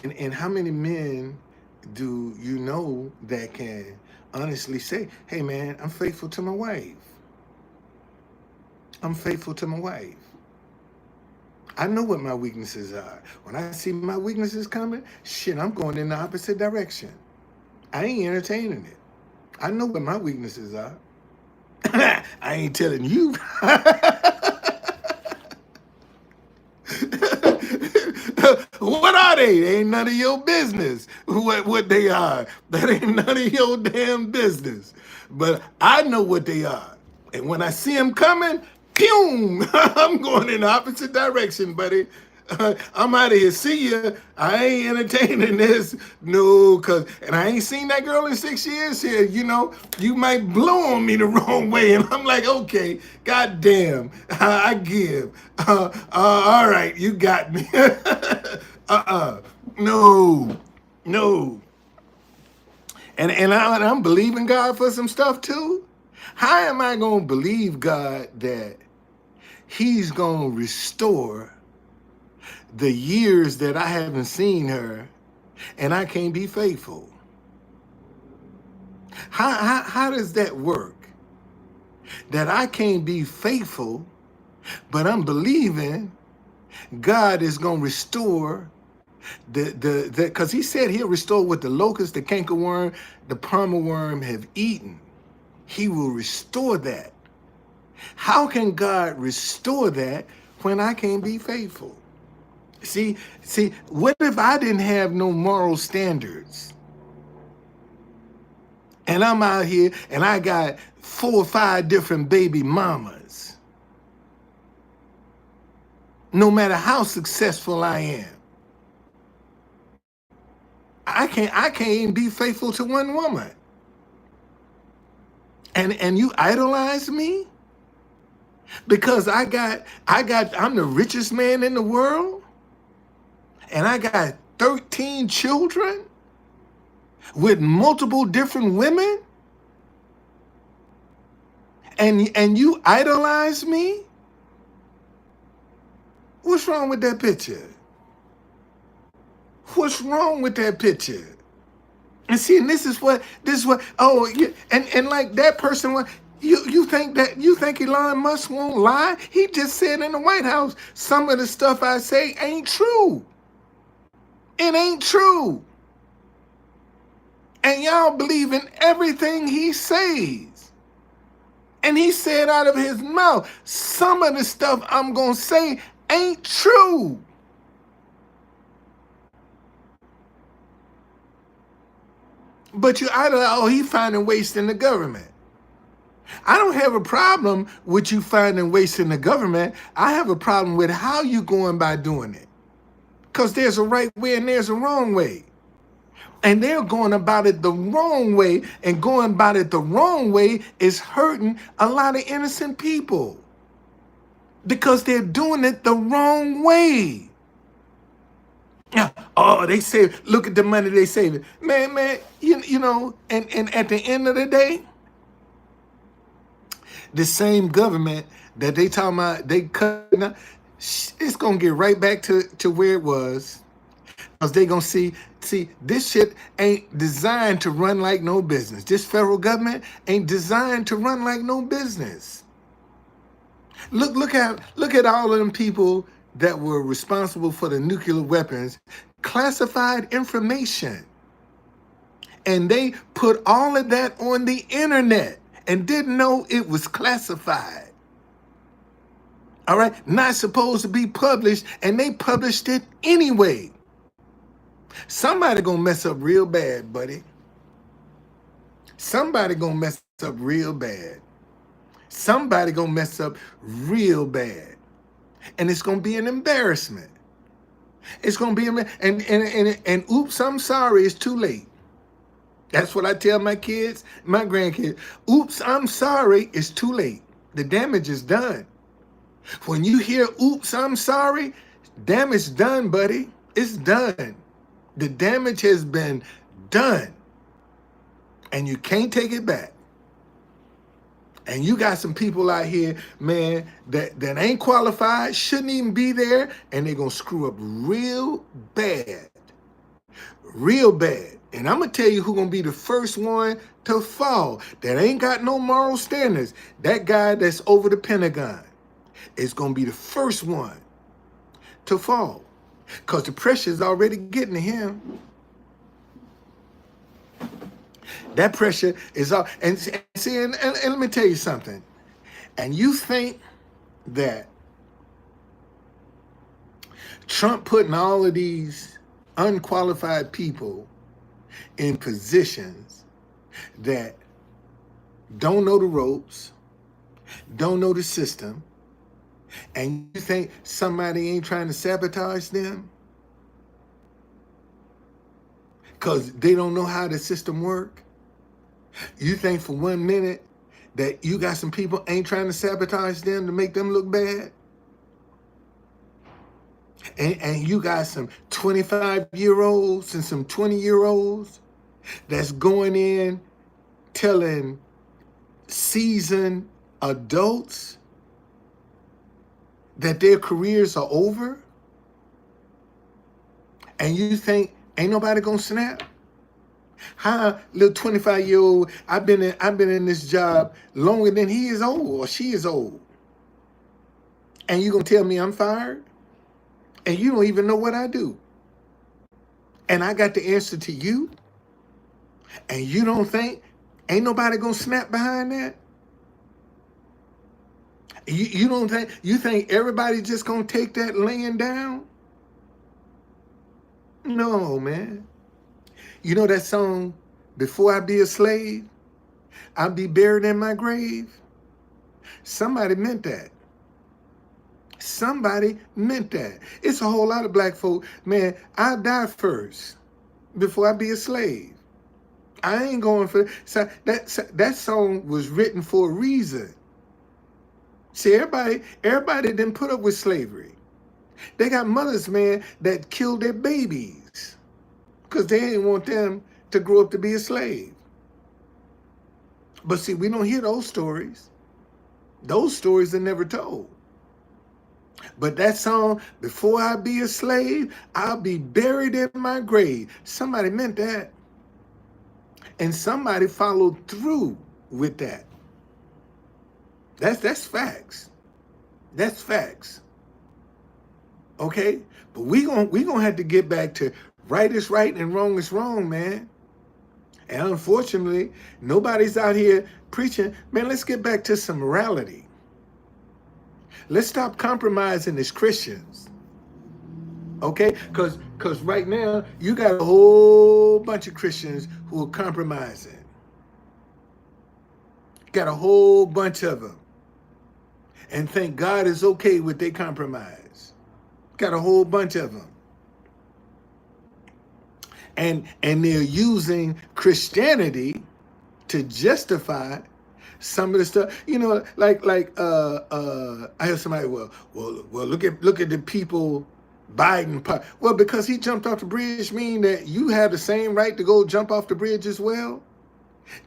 And how many men do you know that can honestly say, hey man, I'm faithful to my wife. I'm faithful to my wife. I know what my weaknesses are. When I see my weaknesses coming, shit, I'm going in the opposite direction. I ain't entertaining it. I know what my weaknesses are. I ain't telling you. What are they? They ain't none of your business what they are. That ain't none of your damn business. But I know what they are. And when I see them coming, pew, I'm going in the opposite direction, buddy. I'm out of here. See ya. I ain't entertaining this. No, and I ain't seen that girl in 6 years here. You know, you might blow on me the wrong way. And I'm like, okay, goddamn, I give. All right, you got me. No, no. And I'm believing God for some stuff too. How am I going to believe God that he's going to restore the years that I haven't seen her and I can't be faithful? How does that work? That I can't be faithful, but I'm believing God is going to restore because he said he'll restore what the locust, the cankerworm, the palmer worm have eaten. He will restore that. How can God restore that when I can't be faithful? See, what if I didn't have no moral standards? And I'm out here and I got 4 or 5 different baby mamas. No matter how successful I am, I can't even be faithful to one woman. And you idolize me? Because I'm the richest man in the world, and I got 13 children with multiple different women, and you idolize me? What's wrong with that picture? What's wrong with that picture? And see, and this is what, oh, and like that person, you think Elon Musk won't lie? He just said in the White House, some of the stuff I say ain't true. It ain't true. And y'all believe in everything he says. And he said out of his mouth, some of the stuff I'm going to say ain't true. But you idolize, oh, he finding waste in the government. I don't have a problem with you finding waste in the government. I have a problem with how you going by doing it. Because there's a right way and there's a wrong way. And they're going about it the wrong way, and going about it the wrong way is hurting a lot of innocent people. Because they're doing it the wrong way. Yeah. Oh, they save. Look at the money they saving, man. You know, and at the end of the day, the same government that they talking about they cutting out, it's gonna get right back to where it was. Cause they gonna see this shit ain't designed to run like no business. This federal government ain't designed to run like no business. Look at all of them people that were responsible for the nuclear weapons, classified information. And they put all of that on the internet and didn't know it was classified. All right, not supposed to be published, and they published it anyway. Somebody gonna mess up real bad, buddy. Somebody gonna mess up real bad. Somebody gonna mess up real bad. And it's gonna be an embarrassment. It's gonna be and oops, I'm sorry, it's too late. That's what I tell my kids, my grandkids. Oops, I'm sorry, it's too late. The damage is done. When you hear oops, I'm sorry, damage done, buddy. It's done. The damage has been done. And you can't take it back. And you got some people out here, man, that ain't qualified, shouldn't even be there, and they're going to screw up real bad. Real bad. And I'm going to tell you who's going to be the first one to fall. That ain't got no moral standards. That guy that's over the Pentagon is going to be the first one to fall. Because the pressure's already getting to him. That pressure is all. And see, and let me tell you something. And you think that Trump putting all of these unqualified people in positions that don't know the ropes, don't know the system, and you think somebody ain't trying to sabotage them because they don't know how the system works? You think for 1 minute that you got some people ain't trying to sabotage them to make them look bad? And you got some 25-year-olds and some 20-year-olds that's going in telling seasoned adults that their careers are over? And you think ain't nobody gonna snap? How little 25-year-old, I've been in this job longer than he is old or she is old. And you gonna tell me I'm fired? And you don't even know what I do. And I got the answer to you? And you don't think ain't nobody gonna snap behind that? You don't think, you think everybody just gonna take that laying down? No, man. You know that song, Before I Be a Slave, I'll Be Buried in My Grave? Somebody meant that. Somebody meant that. It's a whole lot of black folk, man, I'll die first before I be a slave. I ain't going for so that song was written for a reason. See, everybody didn't put up with slavery. They got mothers, man, that killed their babies because they didn't want them to grow up to be a slave. But see, we don't hear those stories. Those stories are never told. But that song, Before I Be a Slave, I'll Be Buried in My Grave. Somebody meant that. And somebody followed through with that. That's facts. That's facts. Okay? But we gonna have to get back to right is right and wrong is wrong, man. And unfortunately, nobody's out here preaching, man, let's get back to some morality. Let's stop compromising as Christians. Okay? Because right now, you got a whole bunch of Christians who are compromising. Got a whole bunch of them. And think God is okay with their compromise. Got a whole bunch of them. And they're using Christianity to justify some of the stuff, you know, like I heard somebody, well, look at the people Biden, well, because he jumped off the bridge mean that you have the same right to go jump off the bridge as well?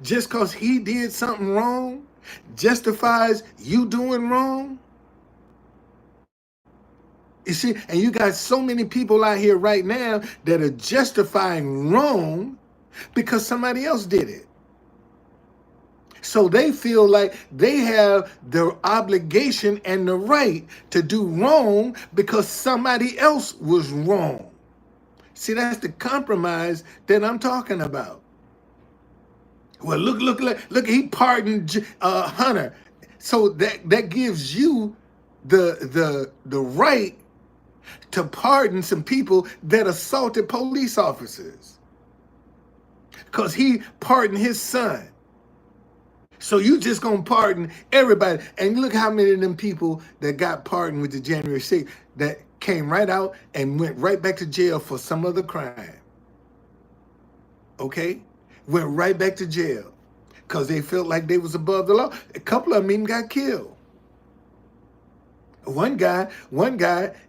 Just because he did something wrong justifies you doing wrong? You see, and you got so many people out here right now that are justifying wrong because somebody else did it. So they feel like they have the obligation and the right to do wrong because somebody else was wrong. See, that's the compromise that I'm talking about. Well, look, he pardoned Hunter. So that gives you the right to pardon some people that assaulted police officers. Because he pardoned his son. So you just gonna pardon everybody. And look how many of them people that got pardoned with the January 6th that came right out and went right back to jail for some other crime. Okay? Went right back to jail because they felt like they was above the law. A couple of them even got killed. One guy,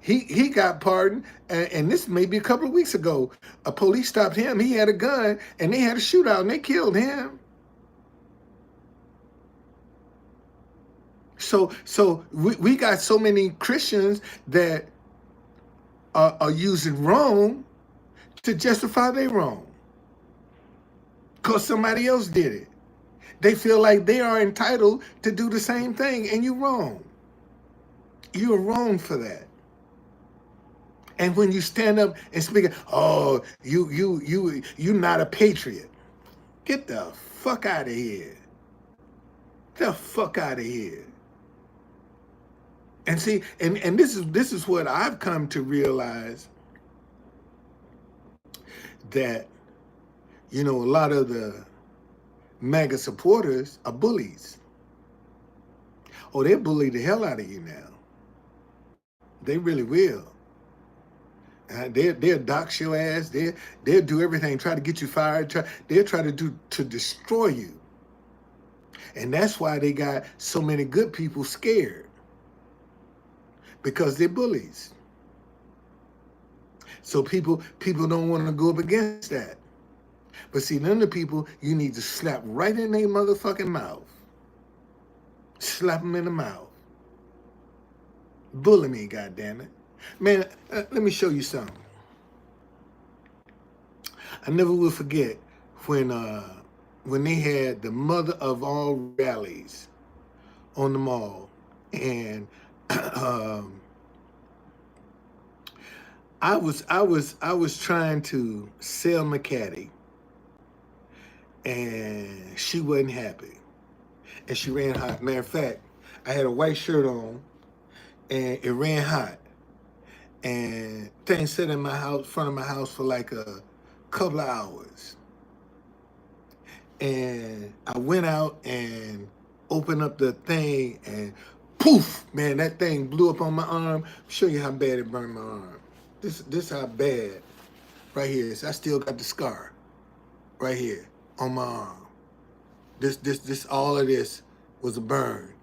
he got pardoned, and this may be a couple of weeks ago. A police stopped him. He had a gun, and they had a shootout, and they killed him. So we got so many Christians that are using wrong to justify their wrong because somebody else did it. They feel like they are entitled to do the same thing, and you're wrong. You're wrong for that. And when you stand up and speak, oh, you're not a patriot. Get the fuck out of here. Get the fuck out of here. And see, and this is what I've come to realize, that, you know, a lot of the MAGA supporters are bullies. Oh, they bully the hell out of you now. They really will. They'll dox your ass. They'll do everything, try to get you fired. They'll try to destroy you. And that's why they got so many good people scared, because they're bullies. So people don't want to go up against that. But see, none of the people you need to slap right in their motherfucking mouth. Slap them in the mouth. Bully me, goddammit. Man, let me show you something. I never will forget when they had the mother of all rallies on the mall, and I was trying to sell my caddy, and she wasn't happy, and she ran hot. Matter of fact, I had a white shirt on, and it ran hot, and things sat in my house, front of my house, for like a couple of hours. And I went out and opened up the thing, and poof, man, that thing blew up on my arm. I'll show you how bad it burned my arm. This how bad, right here. So I still got the scar right here on my arm. This all of this was a burn.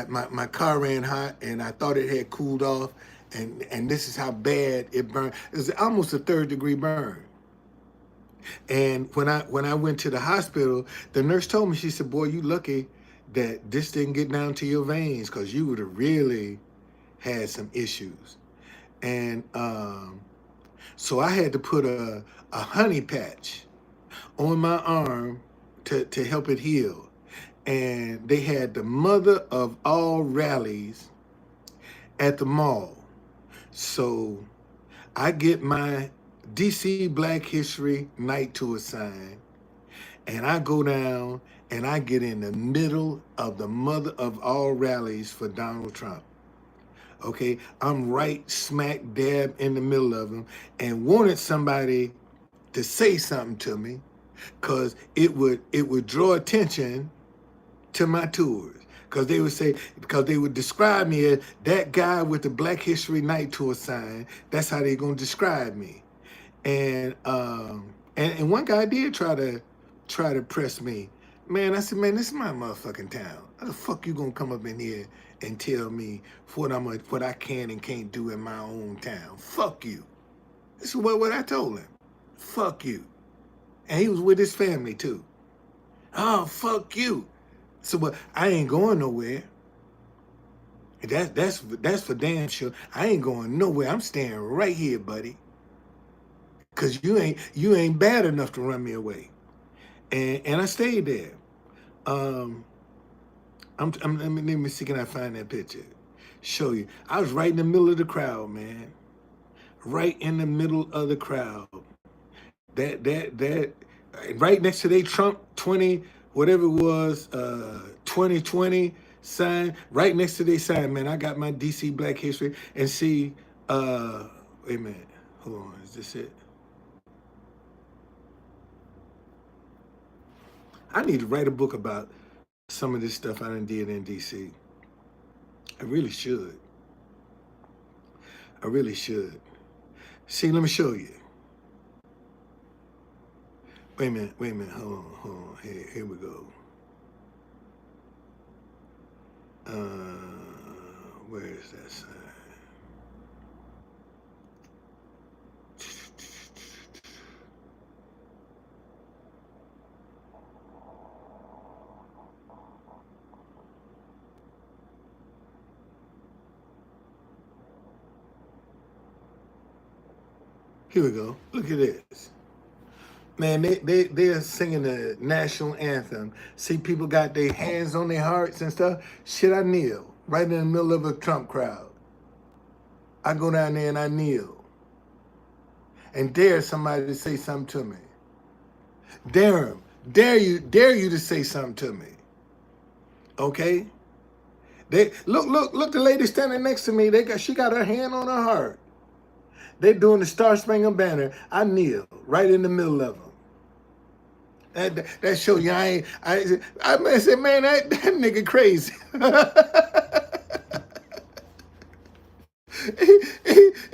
My car ran hot, and I thought it had cooled off, and this is how bad it burned. It was almost a 3rd-degree burn. And when I went to the hospital, the nurse told me, she said, boy, you lucky that this didn't get down to your veins, because you would have really had some issues. And so I had to put a honey patch on my arm to help it heal. And they had the mother of all rallies at the mall. So I get my DC Black History Night Tour sign, and I go down and I get in the middle of the mother of all rallies for Donald Trump. Okay, I'm right smack dab in the middle of them, and wanted somebody to say something to me, because it would draw attention to my tours. Because they would say, because they would describe me as that guy with the Black History Night Tour sign. That's how they're gonna describe me. And one guy did try to press me. Man, I said, man, this is my motherfucking town. How the fuck you gonna come up in here and tell me what I can and can't do in my own town? Fuck you. This is what I told him. Fuck you. And he was with his family too. Oh, fuck you. So, but I ain't going nowhere. That's for damn sure. I ain't going nowhere. I'm staying right here, buddy. Cause you ain't bad enough to run me away. And I stayed there. Let me see, can I find that picture? Show you. I was right in the middle of the crowd, man. Right in the middle of the crowd. That right next to their Trump 20, whatever it was, 2020 sign, right next to their sign, man. I got my DC Black History and see, wait a minute, hold on, is this it? I need to write a book about some of this stuff I done did in DC. I really should. I really should. See, let me show you. Wait a minute, hold on. Here we go. Where is that sign? Here we go. Look at this. Man, they're singing the national anthem. See, people got their hands on their hearts and stuff. Shit, I kneel right in the middle of a Trump crowd. I go down there and I kneel and dare somebody to say something to me. Dare you to say something to me. Okay? Look, the lady standing next to me. She got her hand on her heart. They doing the Star Spangled Banner. I kneel right in the middle of them. That show you I said, man, that nigga crazy.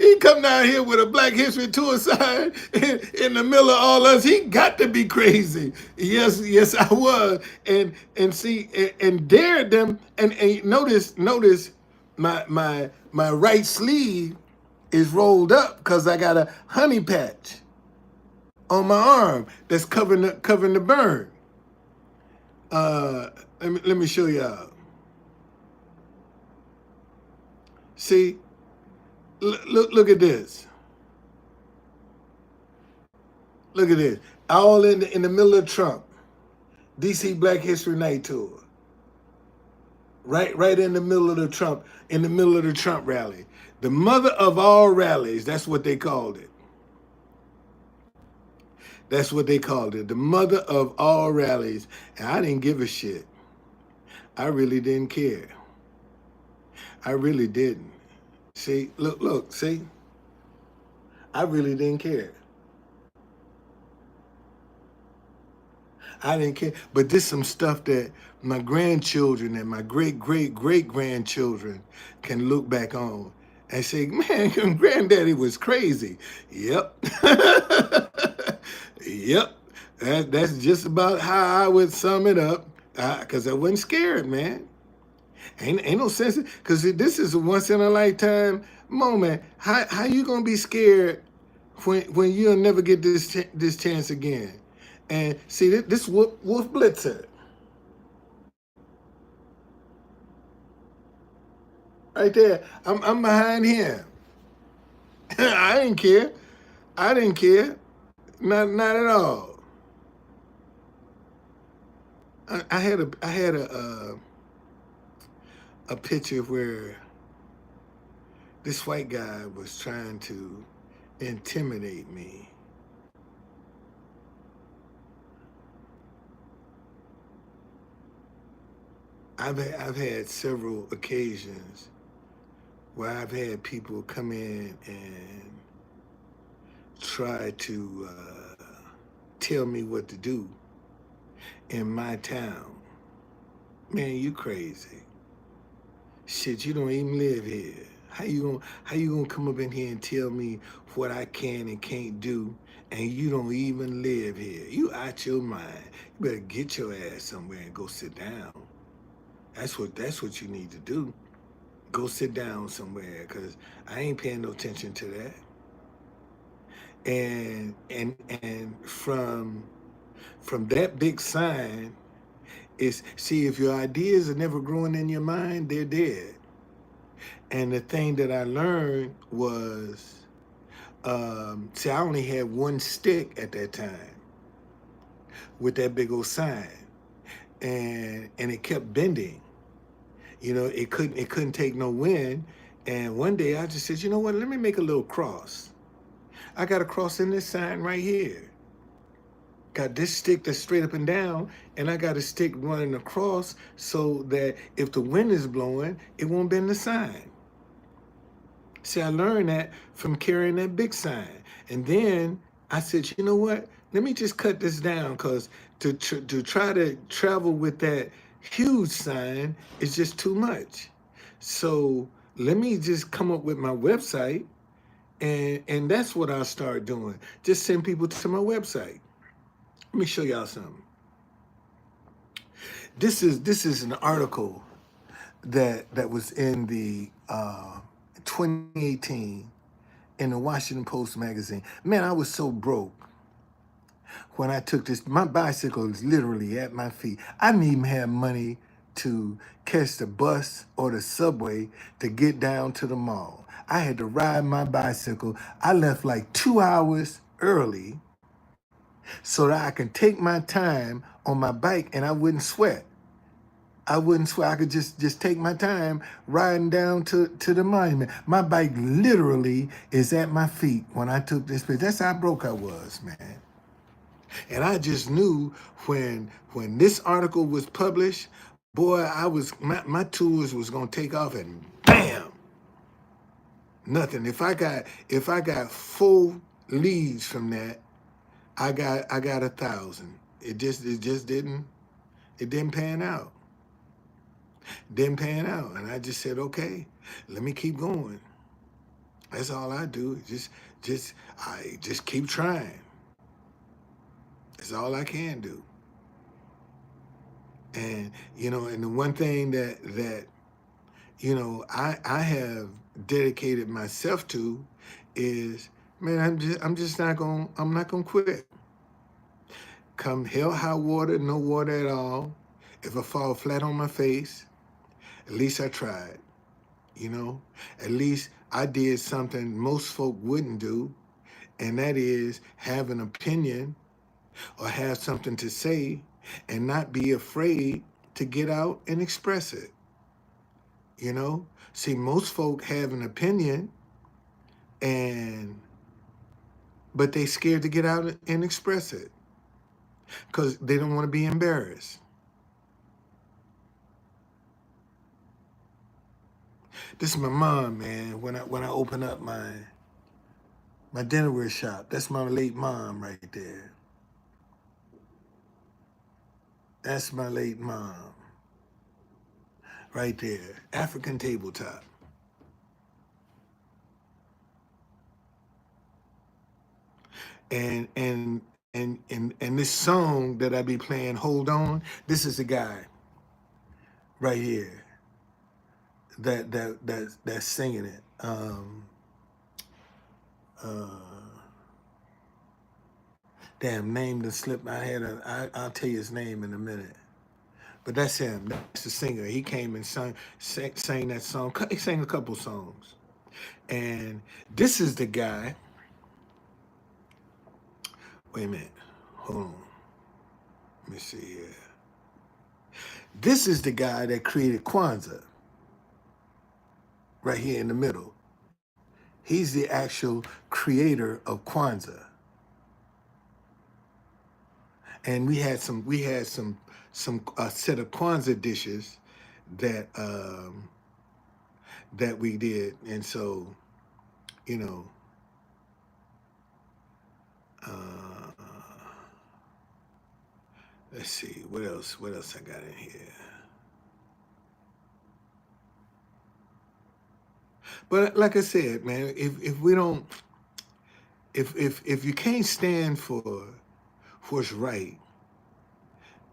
he come down here with a Black History Tour sign in the middle of all us. He got to be crazy. Yes, I was. And see and dared them and notice my right sleeve is rolled up because I got a honey patch on my arm that's covering the burn. Let me show y'all. See, look at this. Look at this. All in the middle of Trump, DC Black History Night Tour. Right in the middle of the Trump rally. The mother of all rallies, that's what they called it. That's what they called it. The mother of all rallies. And I didn't give a shit. I really didn't care. I really didn't. See, look, see? I really didn't care. I didn't care. But this is some stuff that my grandchildren and my great-great-great-grandchildren can look back on and say, man, your granddaddy was crazy. Yep. Yep. That's just about how I would sum it up. Because I wasn't scared, man. Ain't no sense. Because this is a once-in-a-lifetime moment. How you going to be scared when you'll never get this chance again? And see, this Wolf Blitzer. Right there. I'm behind him. I didn't care. I didn't care. Not at all. I had a picture where this white guy was trying to intimidate me. I've had several occasions where I've had people come in and try to tell me what to do in my town. Man, you crazy. Shit, you don't even live here. How you gonna come up in here and tell me what I can and can't do, and you don't even live here? You out your mind. You better get your ass somewhere and go sit down. That's what you need to do. Go sit down somewhere, cause I ain't paying no attention to that. And from that big sign is, see, if your ideas are never growing in your mind, they're dead. And the thing that I learned was, see, I only had one stick at that time with that big old sign, and it kept bending. It couldn't take no wind. And one day I just said, you know what? Let me make a little cross. I got a cross in this sign right here. Got this stick that's straight up and down, and I got a stick running across so that if the wind is blowing, it won't bend the sign. See, I learned that from carrying that big sign. And then I said, you know what? Let me just cut this down, because to try to travel with that huge sign is just too much. So let me just come up with my website, and that's what I'll start doing. Just send people to my website. Let me show y'all something. This is an article that was in the 2018 in the Washington Post magazine. Man, I was so broke when I took this. My bicycle is literally at my feet. I didn't even have money to catch the bus or the subway to get down to the mall. I had to ride my bicycle. I left like 2 hours early so that I could take my time on my bike and I wouldn't sweat. I wouldn't sweat. I could just take my time riding down to the monument. My bike literally is at my feet when I took this picture. That's how broke I was, man. And I just knew when this article was published, boy, my tours was gonna take off, and bam, nothing. If I got 4 leads from that, I got 1,000. It just didn't pan out. Didn't pan out. And I just said, okay, let me keep going. That's all I do. I just keep trying. That's all I can do. And the one thing that I have dedicated myself to is, man, I'm not gonna quit. Come hell high water, no water at all. If I fall flat on my face, at least I tried. You know, at least I did something most folk wouldn't do, and that is have an opinion or have something to say and not be afraid to get out and express it. You know, see, most folk have an opinion, and but they scared to get out and express it because they don't want to be embarrassed. This is my mom, man. When I open up my dinnerware shop, that's my late mom right there. That's my late mom right there. African tabletop. And this song that I be playing, Hold On, this is the guy right here that's singing it. Uh, damn, name to slip. I'll tell you his name in a minute. But that's him. That's the singer. He came and sang that song. He sang a couple songs. And this is the guy. Wait a minute. Hold on. Let me see here. This is the guy that created Kwanzaa right here in the middle. He's the actual creator of Kwanzaa. And we had some a set of Kwanzaa dishes that that we did. And so, you know, uh, let's see what else I got in here. But like I said, man, if we don't, if you can't stand for what's right,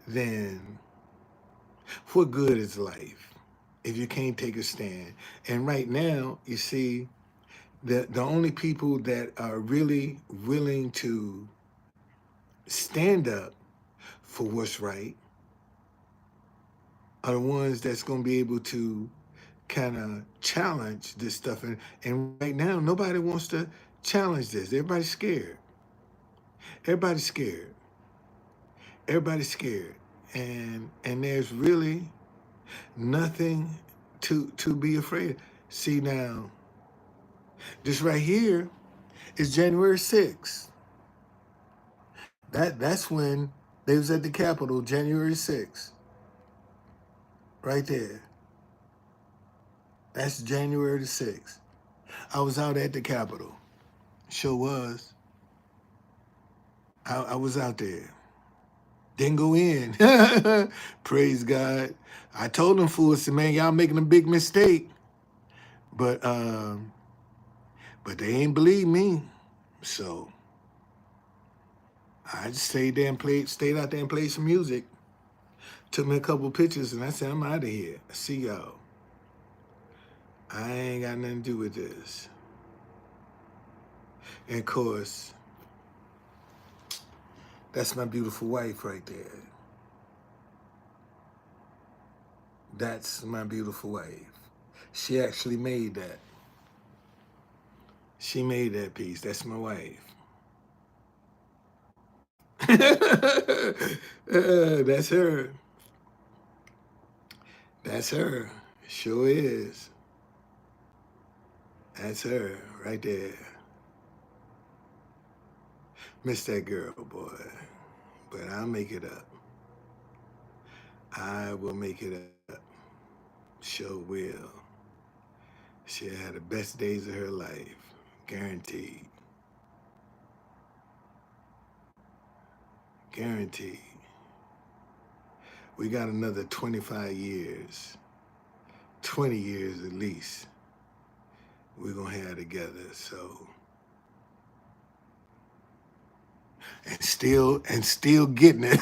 then what good is life if you can't take a stand? And right now, you see, the only people that are really willing to stand up for what's right are the ones that's going to be able to kind of challenge this stuff. And right now, nobody wants to challenge this. Everybody's scared. Everybody's scared. Everybody's scared. And there's really nothing to be afraid of. See now, this right here is January 6th. That's when they was at the Capitol, January 6th. Right there. That's January the 6th. I was out at the Capitol. Sure was. I was out there. Didn't go in. Praise God. I told them fools, I said, man, y'all making a big mistake. But they ain't believe me. So I just stayed out there and played some music. Took me a couple pictures and I said, I'm out of here. See y'all. I ain't got nothing to do with this. And of course, that's my beautiful wife right there. That's my beautiful wife. She actually made that. She made that piece. That's my wife. That's her. That's her. Sure is. That's her right there. Miss that girl, boy. But I'll make it up. I will make it up. Sure will. She'll have the best days of her life. Guaranteed. Guaranteed. We got another 25 years. 20 years at least. We're going to have together, so. And still getting it.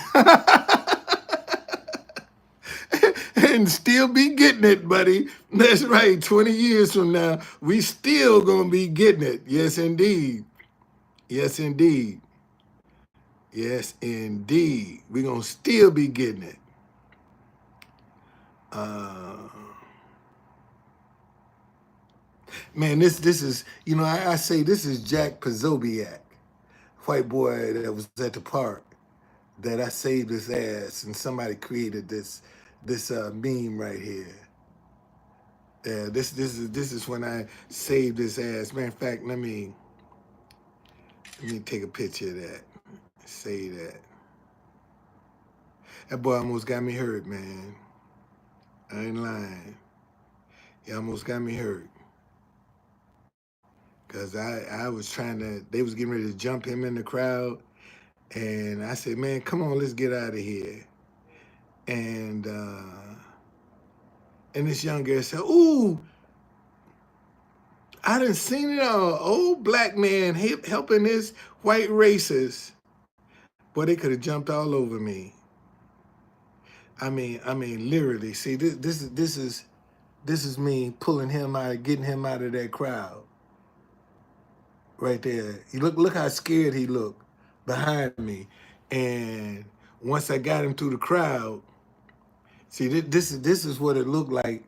And still be getting it, buddy. That's right. 20 years from now, we still gonna be getting it. Yes, indeed. Yes, indeed. Yes, indeed. We're gonna still be getting it. Man, this is, I say this is Jack Pozobiak, white boy that was at the park, that I saved his ass, and somebody created this meme right here. Yeah, this is when I saved his ass. Matter of fact, let me take a picture of that. Say that. That boy almost got me hurt, man. I ain't lying. He almost got me hurt. Cause I was they was getting ready to jump him in the crowd. And I said, man, come on, let's get out of here. And this young girl said, ooh, I done seen it all. Old black man helping this white racist. Boy, they could have jumped all over me. I mean, literally. See, this is me pulling him out, getting him out of that crowd. Right there. You look how scared he looked behind me. And once I got him through the crowd, see, this is what it looked like.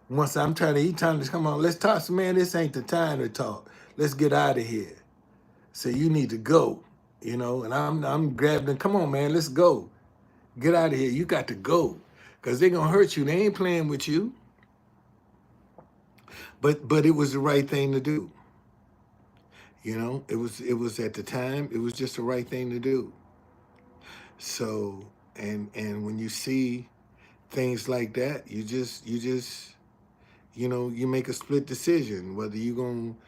Once he trying to come on, let's talk. So, man, this ain't the time to talk. Let's get out of here. So you need to go, and I'm grabbing, come on, man, let's go. Get out of here. You got to go. Because they're going to hurt you. They ain't playing with you. But it was the right thing to do. It was at the time, it was just the right thing to do. So, and when you see things like that, you make a split decision whether you're going to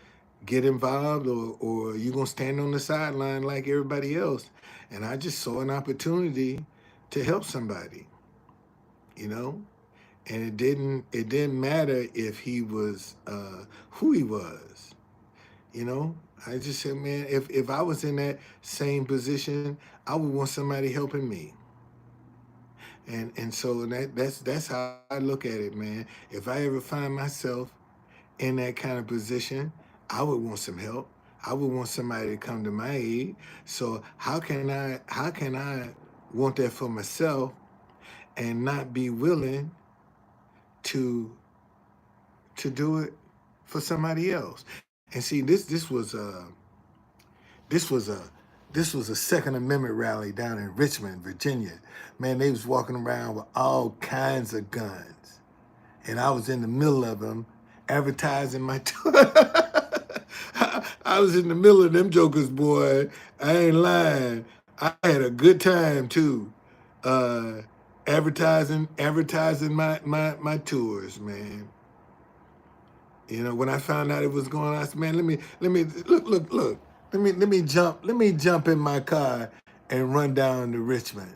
get involved or you're going to stand on the sideline like everybody else. And I just saw an opportunity to help somebody, And it didn't matter if he was who he was, you know. I just said, man, if I was in that same position, I would want somebody helping me. And so that's how I look at it, man. If I ever find myself in that kind of position, I would want some help. I would want somebody to come to my aid. So how can I want that for myself and not be willing to do it for somebody else? And see, this was a this was a Second Amendment rally down in Richmond, Virginia. Man, they was walking around with all kinds of guns, and I was in the middle of them, advertising my. I was in the middle of them jokers, boy. I ain't lying. I had a good time too, uh, advertising my tours, man. You know, when I found out it was going on, I said, man, let me look. Let me jump in my car and run down to Richmond.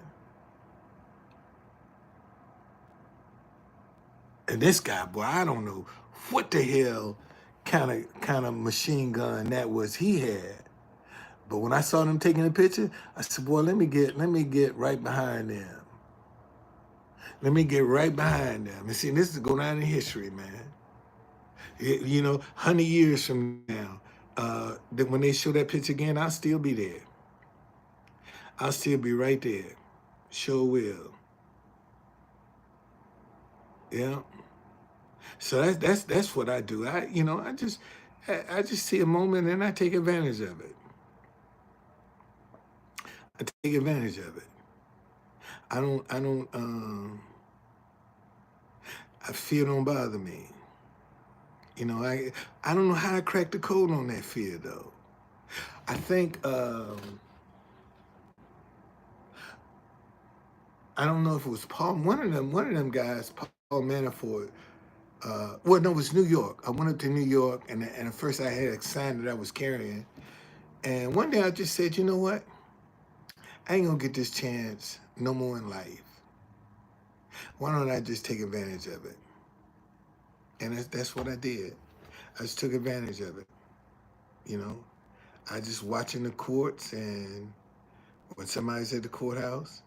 And this guy, boy, I don't know what the hell kind of machine gun that was he had. But when I saw them taking a picture, I said, boy, let me get right behind them. Let me get right behind them. And see, this is going down in history, man. You know, 100 years from now, that when they show that picture again, I'll still be there. I'll still be right there. Sure will. Yeah. So that's what I do. I just see a moment and I take advantage of it. I take advantage of it. I fear don't bother me. You know, I don't know how to crack the code on that fear though. I think I don't know if it was Paul, one of them guys, Paul Manafort. Well, no, it was New York. I went up to New York, and at first I had a sign that I was carrying. And one day I just said, you know what? I ain't gonna get this chance no more in life. Why don't I just take advantage of it? And that's what I did. I just took advantage of it. You know, I just watching the courts, and when somebody's at the courthouse,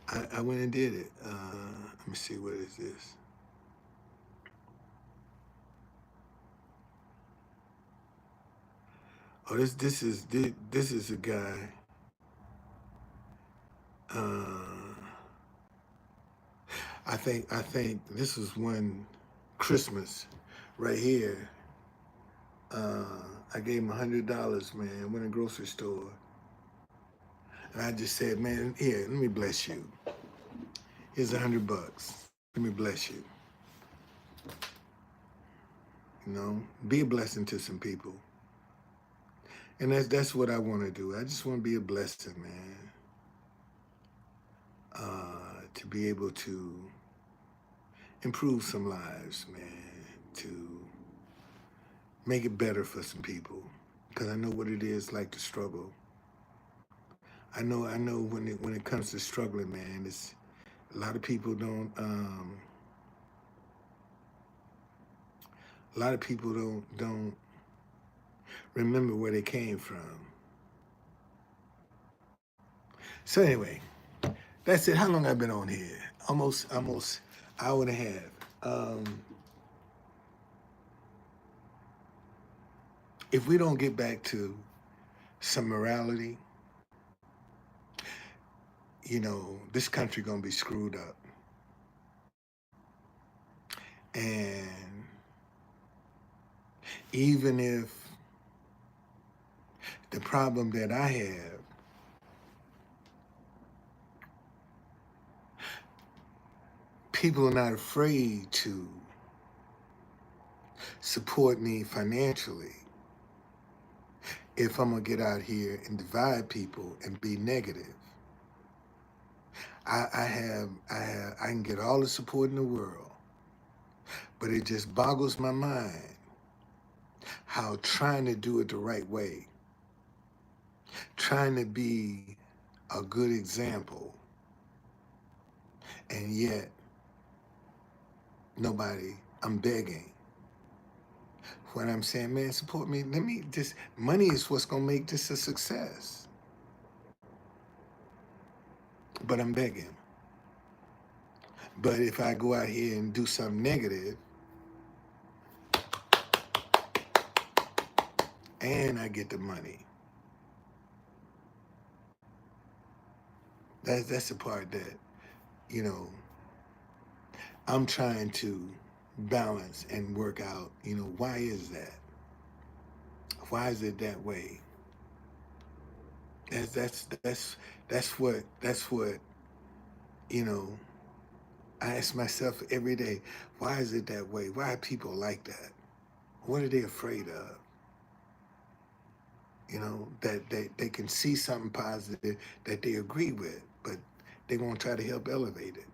I went and did it. Let me see, what is this? Oh, this is a guy. Uh, I think this was one Christmas right here. Uh, I gave him $100, man. Went in a grocery store, and I just said, man, here, let me bless you. Here's $100. Let me bless you. You know, be a blessing to some people, and that's what I want to do. I just want to be a blessing, man. To be able to improve some lives, man. To make it better for some people, because I know what it is like to struggle. I know when it comes to struggling, man, it's a lot of people don't a lot of people don't remember where they came from. So anyway, that's it. How long I've been on here? Almost hour and a half. If we don't get back to some morality, this country gonna be screwed up. And even if the problem that I have, people are not afraid to support me financially if I'm gonna get out here and divide people and be negative. I can get all the support in the world, but it just boggles my mind how trying to do it the right way, trying to be a good example, and yet Nobody. I'm begging. When I'm saying, man, support me, let me just, money is what's going to make this a success. But I'm begging. But if I go out here and do something negative, and I get the money, that's the part that, you know, I'm trying to balance and work out, you know, why is that? Why is it that way? That's what, you know, I ask myself every day, why is it that way? Why are people like that? What are they afraid of? You know, that they can see something positive that they agree with, but they won't try to help elevate it.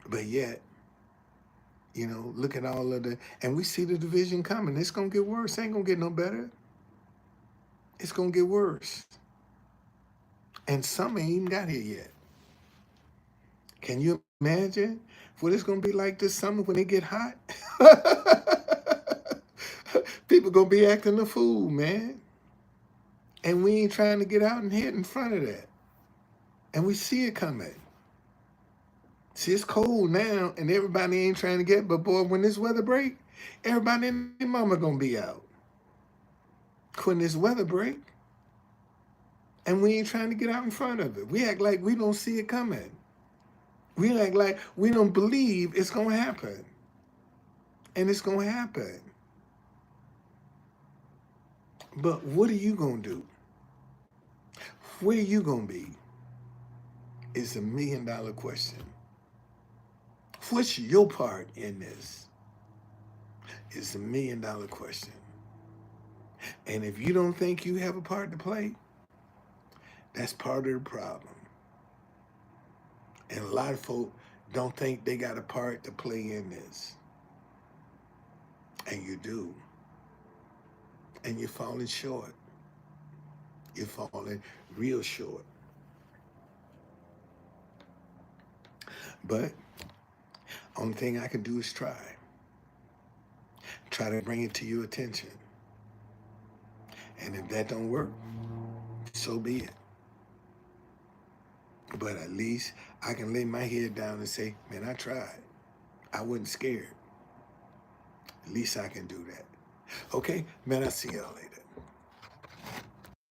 But yet, you know, look at all of the, and we see the division coming. It's going to get worse. It ain't going to get no better. It's going to get worse. And some ain't even got here yet. Can you imagine what it's going to be like this summer when it get hot? People going to be acting a fool, man. And we ain't trying to get out and hit in front of that. And we see it coming. See, it's cold now, and everybody ain't trying to get, but boy, when this weather break, everybody and their mama going to be out. When this weather break, and we ain't trying to get out in front of it. We act like we don't see it coming. We act like we don't believe it's going to happen. And it's going to happen. But what are you going to do? Where are you going to be? It's $1 million question. What's your part in this? It's $1 million question. And if you don't think you have a part to play, that's part of the problem. And a lot of folk don't think they got a part to play in this. And you do. And you're falling short. You're falling real short. But only thing I can do is try. Try to bring it to your attention. And if that don't work, so be it. But at least I can lay my head down and say, man, I tried. I wasn't scared. At least I can do that. Okay, man, I'll see y'all later.